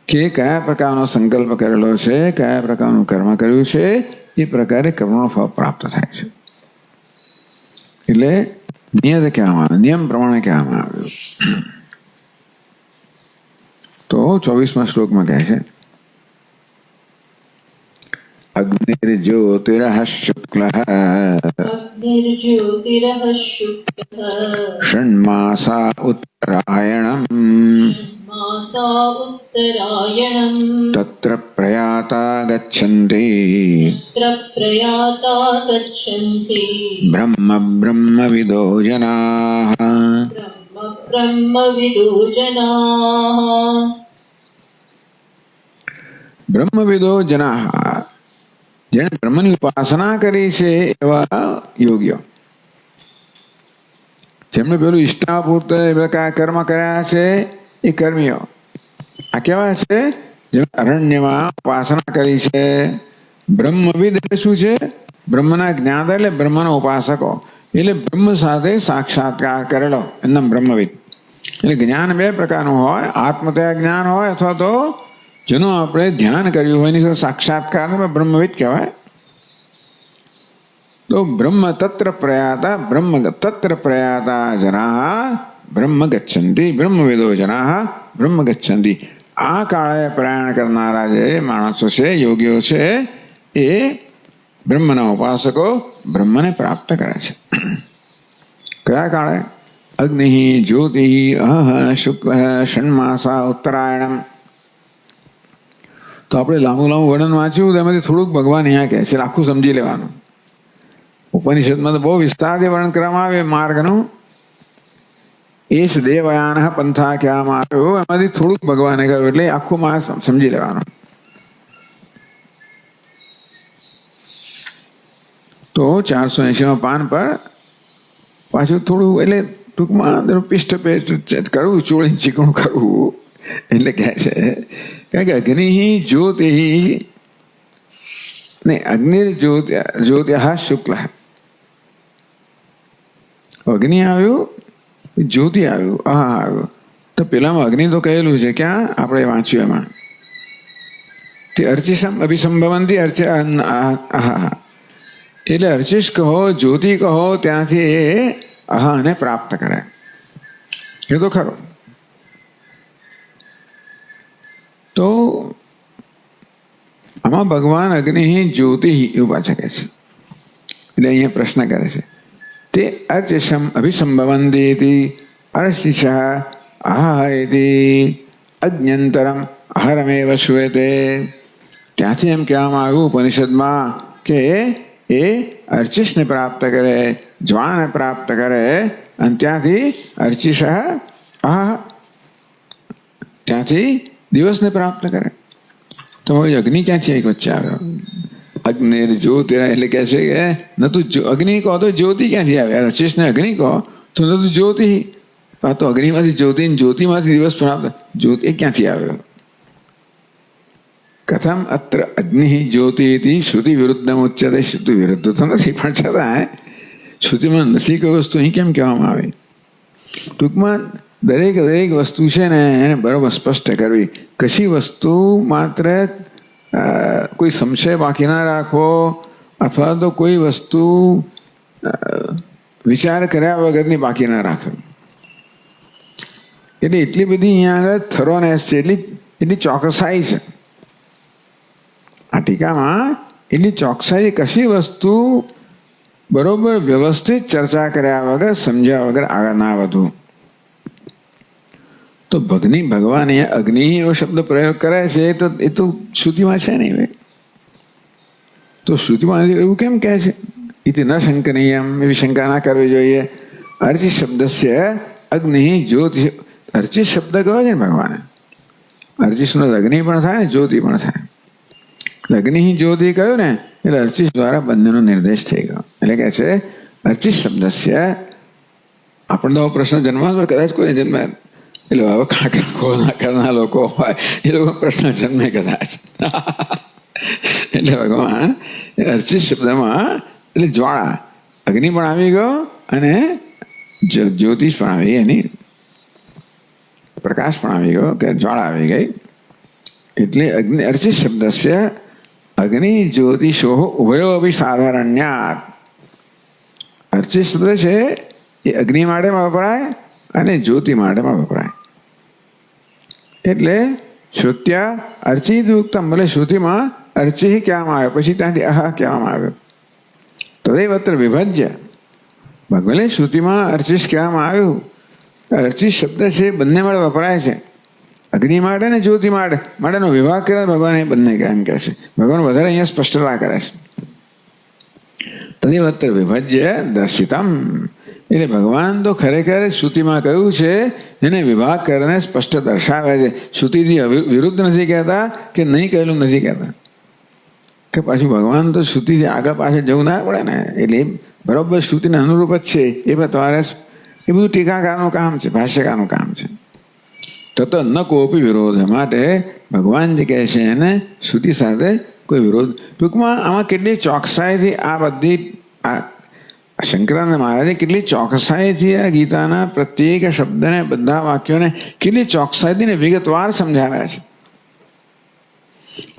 કે કયા પ્રકારનો સંકલ્પ કરેલો છે, કયા પ્રકારનું કર્મ કર્યું છે, એ પ્રકારે કર્મનો ફળ પ્રાપ્ત થાય છે. એટલે નિયત કહેવામાં આવે, નિયમ પ્રમાણે કહેવામાં આવ્યું. તો 24મા શ્લોકમાં કહે છે અગ્નિર્જ્યોતિરઃ શુક્લઃ ષण्मासा उत्तरायणम् तत्र प्रयाता गच्छन्ति ब्रह्म ब्रह्मविदो जनाः. બ્રહ્મવિદો જનાહ, જેણે બ્રહ્મની ઉપાસના કરી છે એવા યોગીઓ, જેમણે પેલું ઈષ્ટાપૂર્ત કર્મ કર્યા છે એ કર્મીઓ. આ કેવા છે? જેમણે અરણ્યમાં ઉપાસના કરી છે. બ્રહ્મવિદ એટલે શું છે? બ્રહ્મના જ્ઞાતા એટલે બ્રહ્મના ઉપાસકો, એટલે બ્રહ્મ સાથે સાક્ષાત્કાર કરેલો એમના બ્રહ્મવિદ. એટલે જ્ઞાન બે પ્રકારનું હોય, આત્મતયા જ્ઞાન હોય અથવા તો જેનું આપણે ધ્યાન કર્યું હોય એની સાથે સાક્ષાત્કાર બ્રહ્મવિદ કહેવાય. તો બ્રહ્મ તત્ર પ્રયાતા જનાઃ બ્રહ્મ ગચ્છન્તિ, બ્રહ્મવિદો જનાઃ બ્રહ્મ ગચ્છન્તિ. આ કાળે પ્રયાણ કરનારા જે માણસો છે, યોગીઓ છે, એ બ્રહ્મના ઉપાસકો બ્રહ્મને પ્રાપ્ત કરે છે. કયા કાળે? અગ્નિ જ્યોતિ અહ શુક્લ ષણમાસા ઉત્તરાયણમ. તો આપણે લાંબુ વર્ણન વાંચ્યું, તેમાંથી થોડુંક ભગવાન અહીંયા કહે છે, આખું સમજી લેવાનું. ઉપનિષદમાં તો બહુ વિસ્તારથી વર્ણન કરવામાં આવે માર્ગનું. એશ દેવયાન પંથા કહેવામાં આવ્યો, એમાંથી થોડુંક ભગવાને કહ્યું, એટલે આખું માર્ગ સમજી લેવાનું. તો 480 પાન પર પાછું થોડું, એટલે ટૂંકમાં પીષ્ઠ પેસ્ટ કરવું, ચોળી ચીકણું કરવું. એટલે કહે છે કારણ કે અગ્નિ જ્યોતિ નહીં, અગ્નિ જ્યોત્યા શુક્લ. અગ્નિ આવ્યું, જ્યોતિ આવ્યું, આવ્યું. તો પેલામાં અગ્નિ તો કહેલું છે, ક્યાં આપણે વાંચ્યું એમાં, તે અર્ચિષમ અભિસંભવંતી એટલે અર્ચિષ કહો, જ્યોતિ કહો, ત્યાંથી એ અહાને પ્રાપ્ત કરે. એ તો ખરો. તો આમાં ભગવાન અગ્નિ જ્યોતિ એવું પાછા કહે છે. એટલે અહીંયા પ્રશ્ન કરે છે, તે અર્ચિષમ અભિસંભવંતી અર્ચિષ આહારેતી અજ્ઞંતરમ અહરમેવ શ્રૂયતે. ત્યાંથી એમ કહેવામાં આવ્યું ઉપનિષદમાં કે એ અર્ચિષને પ્રાપ્ત કરે, જ્વાળાને પ્રાપ્ત કરે, અને ત્યાંથી અર્ચિષ ત્યાંથી દિવસને પ્રાપ્ત કરે. તો અગ્નિ ક્યાંથી એક વચ્ચે આવ્યો? અગ્નિ જ્યોતિ એટલે કહે છે કે ન તું અગ્નિ કહો તો જ્યોતિ ક્યાંથી આવે? અર્ચિષને અગ્નિ કહો તો ન તું જ્યોતિ, તો અગ્નિમાંથી જ્યોતિ, જ્યોતિમાંથી દિવસ પ્રાપ્ત, જ્યોતિ ક્યાંથી આવ્યો? કથમ અત્ર અગ્નિ જ્યોતિ શ્રુતિ વિરુદ્ધ ઉચ્ચતે. શ્રુતિ વિરુદ્ધ તો નથી, પણ છતાં શ્રુતિમાં નથી કોઈ વસ્તુ અહીં કેમ કહેવામાં આવે? ટૂંકમાં દરેક વસ્તુ છે ને એને બરાબર સ્પષ્ટ કરવી. કશી વસ્તુ માત્ર કોઈ સંશય બાકી ના રાખવો, અથવા તો કોઈ વસ્તુ વિચાર કર્યા વગરની બાકી ના રાખવી. એટલે એટલી બધી અહીંયા આગળ થરોનેસ છે, એટલી ચોકસાઈ છે આ ટીકામાં. એટલી ચોકસાઈ, કશી વસ્તુ બરોબર વ્યવસ્થિત ચર્ચા કર્યા વગર, સમજ્યા વગર આગળ ના વધવું. તો ભગવાન અહીંયા અગ્નિ એવો શબ્દ પ્રયોગ કરે છે, એ તો શ્રુતિમાં છે નહીં ભાઈ. તો શ્રુતિમાં એવું કેમ કહે છે? ઇતિ ન શંકનીયમ, એવી શંકા ના કરવી જોઈએ. અર્ચિ શબ્દ છે અગ્નિ જ્યોતિ. અર્ચિ શબ્દ કયો છે ને ભગવાને? અર્ચિષનો અગ્નિ પણ થાય ને જ્યોતિ પણ થાય. અગ્નિ જ્યોતિ કહ્યું ને એટલે અર્ચિષ દ્વારા બંનેનો નિર્દેશ થઈ ગયો. એટલે કહે છે અર્ચિ શબ્દ છે. આપણને પ્રશ્ન જન્મ કદાચ કોઈ જન્મ, એટલે હવે કાકા કરનાર લોકો હોય એ લોકો પ્રશ્ન જન્મે કદાચ. એટલે ભગવાન અર્ચિ શબ્દમાં એટલે જ્વાળા, અગ્નિ પણ આવી ગયો અને જ્યોતિષ પણ આવી, એની પ્રકાશ પણ આવી ગયો, કે જ્વાળા આવી ગઈ. એટલે અગ્નિ અર્ચિ શબ્દ છે અગ્નિ જ્યોતિષો ઉભયો અભિ સાધારણ્યાત. અર્ચિ શબ્દ છે એ અગ્નિ માટેમાં વપરાય અને જ્યોતિ માટેમાં વપરાય. એટલે શ્રુત્યા અર્ચિત ઉક્તમ, ભલે શ્રુતિમાં અર્ચિ કહેવામાં આવ્યો, પછી ત્યાંથી અહ કહેવામાં આવ્યો. તદૈવ અત્ર વિભજ્ય, ભલે શ્રુતિમાં અર્ચિષ કહેવામાં આવ્યું, અર્ચિ શબ્દ છે બંને માટે વપરાય છે. અગ્નિ માટે ને જ્યોતિ માટેનો વિભાગ કરે ભગવાન, એ બંને એમ કહે છે. ભગવાન વધારે અહીંયા સ્પષ્ટતા કરે છે. તદૈવ અત્ર વિભજ્ય દર્શિતમ. એટલે ભગવાન તો ખરેખર શ્રુતિમાં કહ્યું છે એને વિભાગ કરીને સ્પષ્ટ દર્શાવે છે. શ્રુતિથી વિરુદ્ધ નથી કહેતા કે નહીં કહેલું નથી કહેતા. કે પાછું ભગવાન તો શ્રુતિથી આગળ પાછળ જવું ના પડે ને, એટલે બરોબર શ્રુતિને અનુરૂપ જ છે. એ તમારે એ બધું ટીકાકારનું કામ છે, ભાષ્યકારનું કામ છે. તો ન કોપી વિરોધ. માટે ભગવાન જે કહે છે એને શ્રુતિ સાથે કોઈ વિરોધ. ટૂંકમાં આમાં કેટલી ચોકસાઈથી આ બધી આ શંકરાનંદ મહારાજે કેટલી ચોકસાઈથી આ ગીતાના પ્રત્યેક શબ્દને બધા વાક્યોને કેટલી ચોકસાઈથી ને વિગતવાર સમજાવ્યા છે.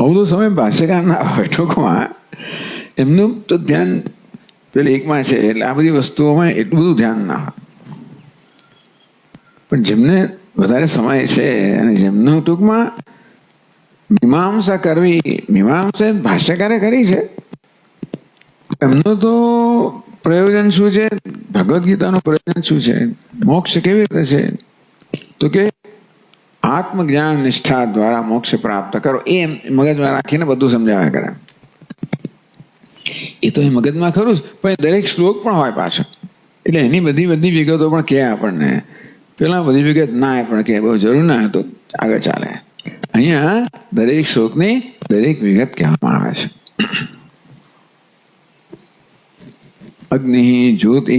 અવધો સમય ભાષ્યકાર ના હોય. ટૂંકમાં એમનું તો ધ્યાન પેલી એકમાં છે એટલે આ બધી વસ્તુઓમાં એટલું બધું ધ્યાન ના હોય. પણ જેમને વધારે સમય છે અને જેમનું ટૂંકમાં મીમાંસા કરવી, મીમાંસા ભાષ્યકારે કરી છે, એમનું તો પ્રયોજન શું છે? ભગવદ્ ગીતાનું પ્રયોજન શું છે? મોક્ષ કેવી રીતે છે? તો કે આત્મજ્ઞાન નિષ્ઠા દ્વારા મોક્ષ પ્રાપ્ત કરો. એ મગજમાં રાખીને બધું સમજાવ્યા કરે. એ તો એ મગજમાં ખરું જ, પણ દરેક શ્લોક પણ હોય પાછળ, એટલે એની બધી વિગતો પણ કહે આપણને. પેલા બધી વિગત ના પણ કહે, બહુ જરૂર ના તો આગળ ચાલે. અહીંયા દરેક શ્લોકની દરેક વિગત કહેવામાં આવે છે. અગ્નિ જ્યોતિ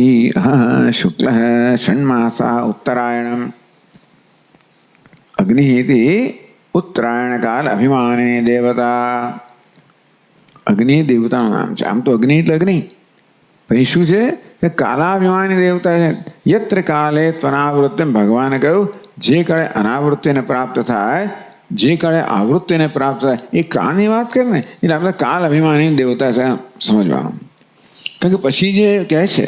શુક્લ ષણમાસા ઉત્તરાયણમ. અગ્નિ ઉત્તરાયણ કાલ અભિમાની દેવતા. અગ્નિ દેવતાનું નામ છે. આમ તો અગ્નિ એટલે અગ્નિ, પછી શું છે કે કાલાભિમાની દેવતા છે. યત્ર કાલે ત્વનાવૃત્તિ, ભગવાને કહ્યું જે કાળે અનાવૃત્તિને પ્રાપ્ત થાય, જે કાળે આવૃત્તિને પ્રાપ્ત થાય, એ કાળની વાત કરે ને, એટલે આપણે કાલ અભિમાની દેવતા છે સમજવાનું. કારણ કે પછી જે કહે છે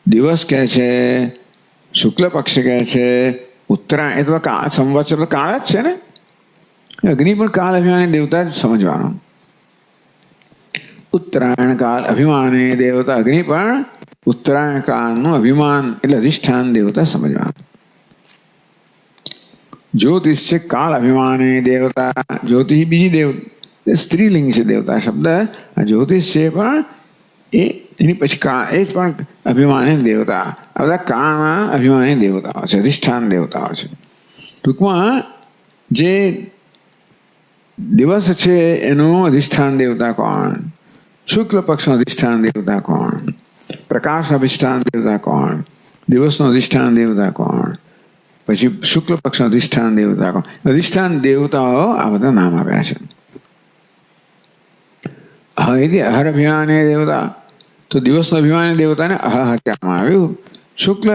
દિવસ કહે છે, શુક્લ પક્ષ કહે છે, ઉત્તરાયણ, એ તો સંવત્સર તો કાળ જ છે ને. અગ્નિ પણ કાલ અભિમાની દેવતા જ સમજવાનો. ઉત્તરાયણ કાલ અભિમાની દેવતા, અગ્નિ પણ ઉત્તરાયણ કાળનું અભિમાન એટલે અધિષ્ઠાન દેવતા સમજવાનું. જ્યોતિષ છે કાલ અભિમાની દેવતા. જ્યોતિષ બીજી દેવ, સ્ત્રીલિંગ છે દેવતા શબ્દ. આ જ્યોતિષ છે પણ એની પછી એ જ પણ અભિમાની દેવતા. આ બધા કાળના અભિમાની દેવતાઓ છે, અધિષ્ઠાન દેવતાઓ છે. ટૂંકમાં જે દિવસ છે એનું અધિષ્ઠાન દેવતા કોણ? શુક્લ પક્ષનું અધિષ્ઠાન દેવતા કોણ? પ્રકાશ અધિષ્ઠાન દેવતા કોણ? દિવસનું અધિષ્ઠાન દેવતા કોણ? પછી શુક્લ પક્ષનું અધિષ્ઠાન દેવતા કોણ? અધિષ્ઠાન દેવતાઓ આ બધા નામ આપ્યા છે. અહર અભિમાની દેવતા, તો દિવસનો અભિમાની દેવતાને અહ કહેવામાં આવ્યું. શુક્લ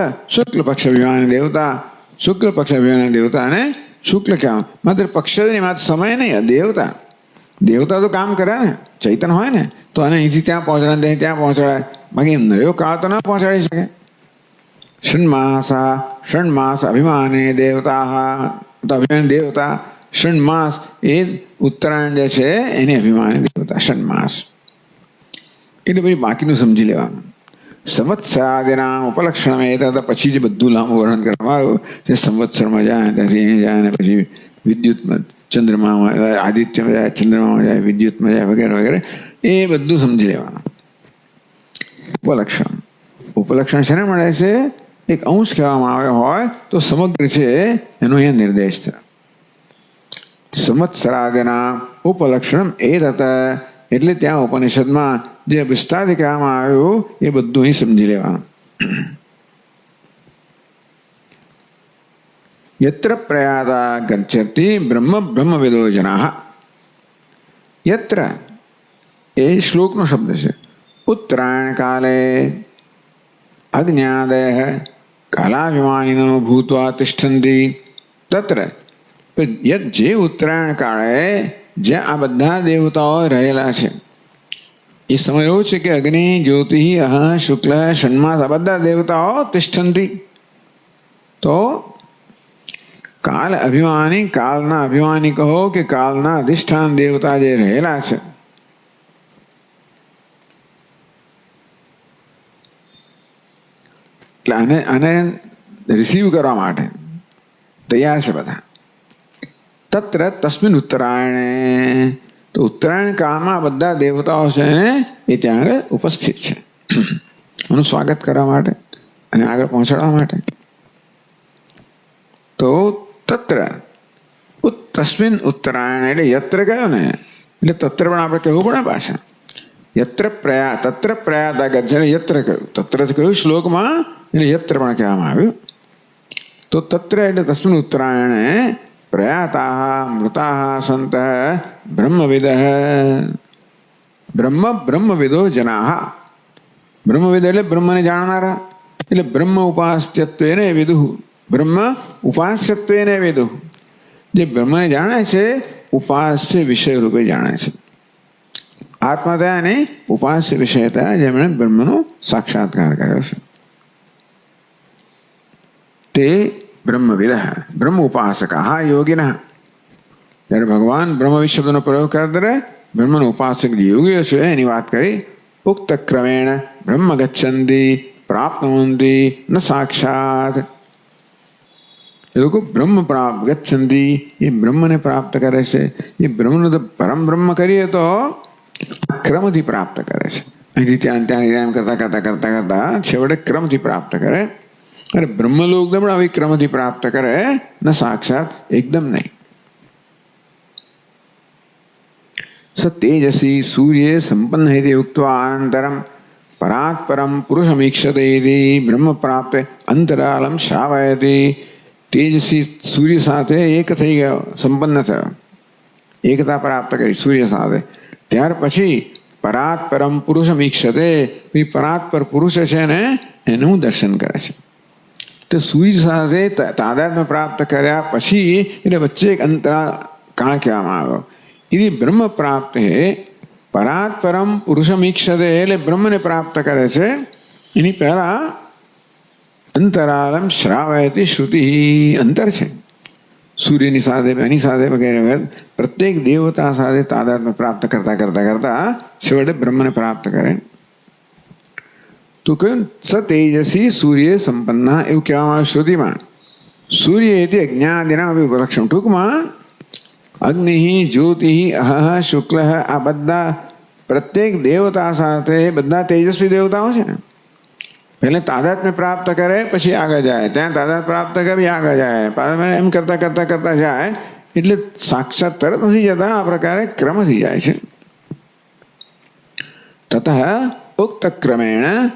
પક્ષ અભિમાની દેવતા, શુક્લ પક્ષ અભિમાની દેવતાને શુક્લ કહેવામાં. માત્ર પક્ષ જ નહીં, માત્ર સમય નહીં, દેવતા. દેવતા તો કામ કરે ને, ચૈતન હોય ને તો આને અહીંથી ત્યાં પહોંચાડે, ત્યાં પહોંચાડે. બાકી નયો કાળ તો ના પહોંચાડી શકે. ષણમાસ અભિમાની દેવતા, અભિમાની દેવતા ષણમાસ, એ ઉત્તરાયણ જે છે એની અભિમાની દેવતા ષણમાસ. એટલે પછી બાકીનું સમજી લેવાનું. સંવત્સરાદિના ઉપલક્ષણ એ પછી જે બધું લાંબુ વર્ણન કરવામાં આવ્યું તે સંવત્સરમાં જાય, ત્યાંથી અહીં જાય, અને પછી વિદ્યુતમાં ચંદ્રમામાં જાય, આદિત્યમાં જાય, ચંદ્રમામાં જાય, વિદ્યુતમાં જાય, વગેરે વગેરે, એ બધું સમજી લેવાનું. ઉપલક્ષણ શેને મળે છે? એક અંશ કહેવામાં આવ્યો હોય તો સમગ્ર છે એનો અહીંયા નિર્દેશ થયો. સંવત્સરાદિના ઉપલક્ષણ એ થતા, એટલે ત્યાં ઉપનિષદમાં જે વિસ્તારથી કહેવામાં આવ્યું એ બધું અહીં સમજી લેવાનું. યત્ર પ્રયાતા ગચ્છતિ બ્રહ્મવિદો જનાઃ. યત્ર એ શ્લોકનો શબ્દ છે. ઉત્તરાયણ કાલે અજ્ઞાદય કાલાભિમાનિનો ભૂત્વા તિષ્ઠન્તિ. તત્ર જે ઉત્તરાયણ કાળે જે આ બધા દેવતાઓ રહેલા છે, એ સમય એવો છે કે અગ્નિ, જ્યોતિ, શુક્લ, ષણમાસ, આ બધા દેવતાઓ તિષ્ઠન્તિ. તો કાલ અભિમાની, કાલના અભિમાની કહો કે કાલના અધિષ્ઠાન દેવતા જે રહેલા છે, એટલે આને રિસીવ કરવા માટે તૈયાર છે બધા. તત્ર તસ્મિન ઉત્તરાયણે, તો ઉત્તરાયણ કાળમાં બધા દેવતાઓ છે એ ત્યાં આગળ ઉપસ્થિત છે એનું સ્વાગત કરવા માટે અને આગળ પહોંચાડવા માટે. તો તત્ર તસ્મિન ઉત્તરાયણ એટલે યત્ર ગયો ને, એટલે તત્ર પણ આપણે કહેવું પડે પાછા. તત્ર પ્રયાતા ગચ્છતિ, યત્ર કહ્યું, તત્ર કહ્યું શ્લોકમાં, એટલે યત્ર પણ કહેવામાં આવ્યું. તો તત્ર એટલે તસ્મિન ઉત્તરાયણે प्रयाताः मृताः सन्तः ब्रह्मविदः ब्रह्मविदो जनाः ब्रह्मविद એટલે બ્રહ્મને જાણનારા એટલે બ્રહ્મ ઉપાસ્યત્વેને વિદુઃ બ્રહ્મ ઉપાસ્યત્વેને વિદુઃ જે બ્રહ્મને જાણે છે ઉપાસ્ય વિષય રૂપે જાણે છે આત્મતયા અને ઉપાસ્ય વિષયતા જેમણે બ્રહ્મનો સાક્ષાત્કાર કર્યો છે તે બ્રહ્મવિદઃ બ્રહ્મ ઉપાસકાઃ યોગિનઃ ત્યારે ભગવાન બ્રહ્મ શબ્દનો પ્રયોગ કરે બ્રહ્મનો ઉપાસક જે યોગીઓ છે એની વાત કરી ઉક્ત ક્રમેણ બ્રહ્મ ગચ્છન્તિ પ્રાપ્નવન્તિ ન સાક્ષાત એ લોકો બ્રહ્મ પ્રાપ્ત ગચ્છન્તિ એ બ્રહ્મને પ્રાપ્ત કરે છે એ બ્રહ્મનો તો પરમ બ્રહ્મ કરીએ તો ક્રમથી પ્રાપ્ત કરે છે અહીંથી ત્યાં કરતા કરતા કરતા કરતા છેવટે ક્રમથી પ્રાપ્ત કરે અરે બ્રહ્મલોક પણ આવી ક્રમથી પ્રાપ્ત કરે ન સાક્ષાત એકદમ નહીં स तेजसी सूर्ये संपन्न है उक्त्वा अनन्तरं परात् परं पुरुषमीक्षते इति ब्रह्म प्राप्त अंतरालम श्रावयति तेजसी सूर्य સાથે એક થઈ ગયો સંપન્ન થયો એકતા પ્રાપ્ત કરી સૂર્ય સાથે ત્યાર પછી પરાત પરમ પુરુષમીક્ષતે એ પરાત પર પુરુષ છે ને એનું દર્શન કરે છે તો સૂર્ય સાથે તાદાત્મ્ય પ્રાપ્ત કર્યા પછી એટલે વચ્ચે એક અંતરાળ કાળ કહેવામાં આવ્યો यदि ब्रह्म प्राप्त है परात परम पुरुषमीक्षते એટલે બ્રહ્મને પ્રાપ્ત કરે છે એની પહેલા અંતરાલમ શ્રાવયતિ શ્રુતિ અંતર છે સૂર્યની સાથે એની સાથે વગેરે પ્રત્યેક દેવતા સાથે તાદાત્મ્ય પ્રાપ્ત કરતા કરતા કરતા છેવટે બ્રહ્મને પ્રાપ્ત કરે તો કહ્યું સ તેજસી સૂર્ય સંપન્ના એવું કહેવામાં આવે શ્રુતિમાં સૂર્ય એટલે અજ્ઞાદિના વિપલક્ષણ ટૂંકમાં અગ્નિ જ્યોતિ અહ શુક્લ આ બધા પ્રત્યેક દેવતા સાથે બધા તેજસ્વી દેવતાઓ છે ને પહેલા તાદાત્મ્ય પ્રાપ્ત કરે પછી આગળ જાય ત્યાં તાદાત્મ્ય પ્રાપ્ત કરી આગળ જાય એમ કરતા કરતા કરતા જાય એટલે સાક્ષાત તરત નથી જતા આ પ્રકારે ક્રમથી જાય છે તતઃ ઉક્ત ક્રમેણ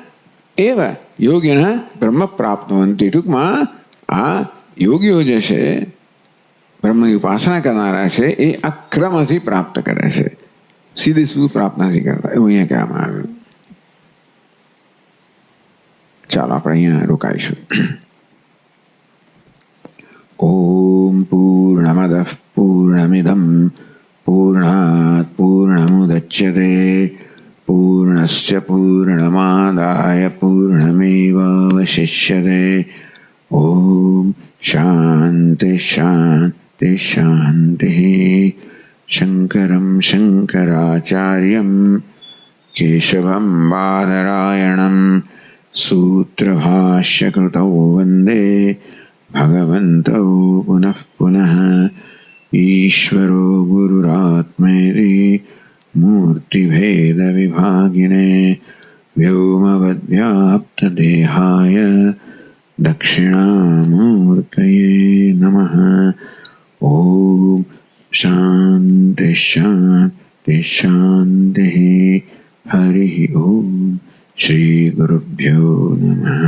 એવ યોગિન બ્રહ્મ પ્રાપ્તવંતિ ટૂંકમાં આ યોગીઓ જે છે બ્રહ્મની ઉપાસના કરનારા છે એ આ ક્રમથી પ્રાપ્ત કરે છે સીધી સીધું પ્રાપ્ત નથી કરતા એવું અહીંયા કહેવામાં આવ્યું ચાલો આપણે અહીંયા રોકાઈશું ઓમ પૂર્ણમદઃ પૂર્ણમિદં પૂર્ણાત પૂર્ણમુદચ્યતે પૂર્ણસ્ય પૂર્ણમાદાય પૂર્ણમેવાવશિષ્યતે ઓમ શાંતિ શાંતિ શાંતિ શંકરં શંકરાચાર્યં કેશવં બાદરાયણં सूत्रभाष्यकृतौ वन्दे भगवन्तौ पुनः पुनः ईश्वरो गुरुरात्मेति मूर्तिभेदविभागिने व्योमवद्व्याप्तदेहाय दक्षिणामूर्तये नमः ॐ शान्ति शान्ति शान्तिः हरिः ॐ श्री गुरुभ्यो नमः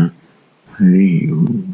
हरि ओम।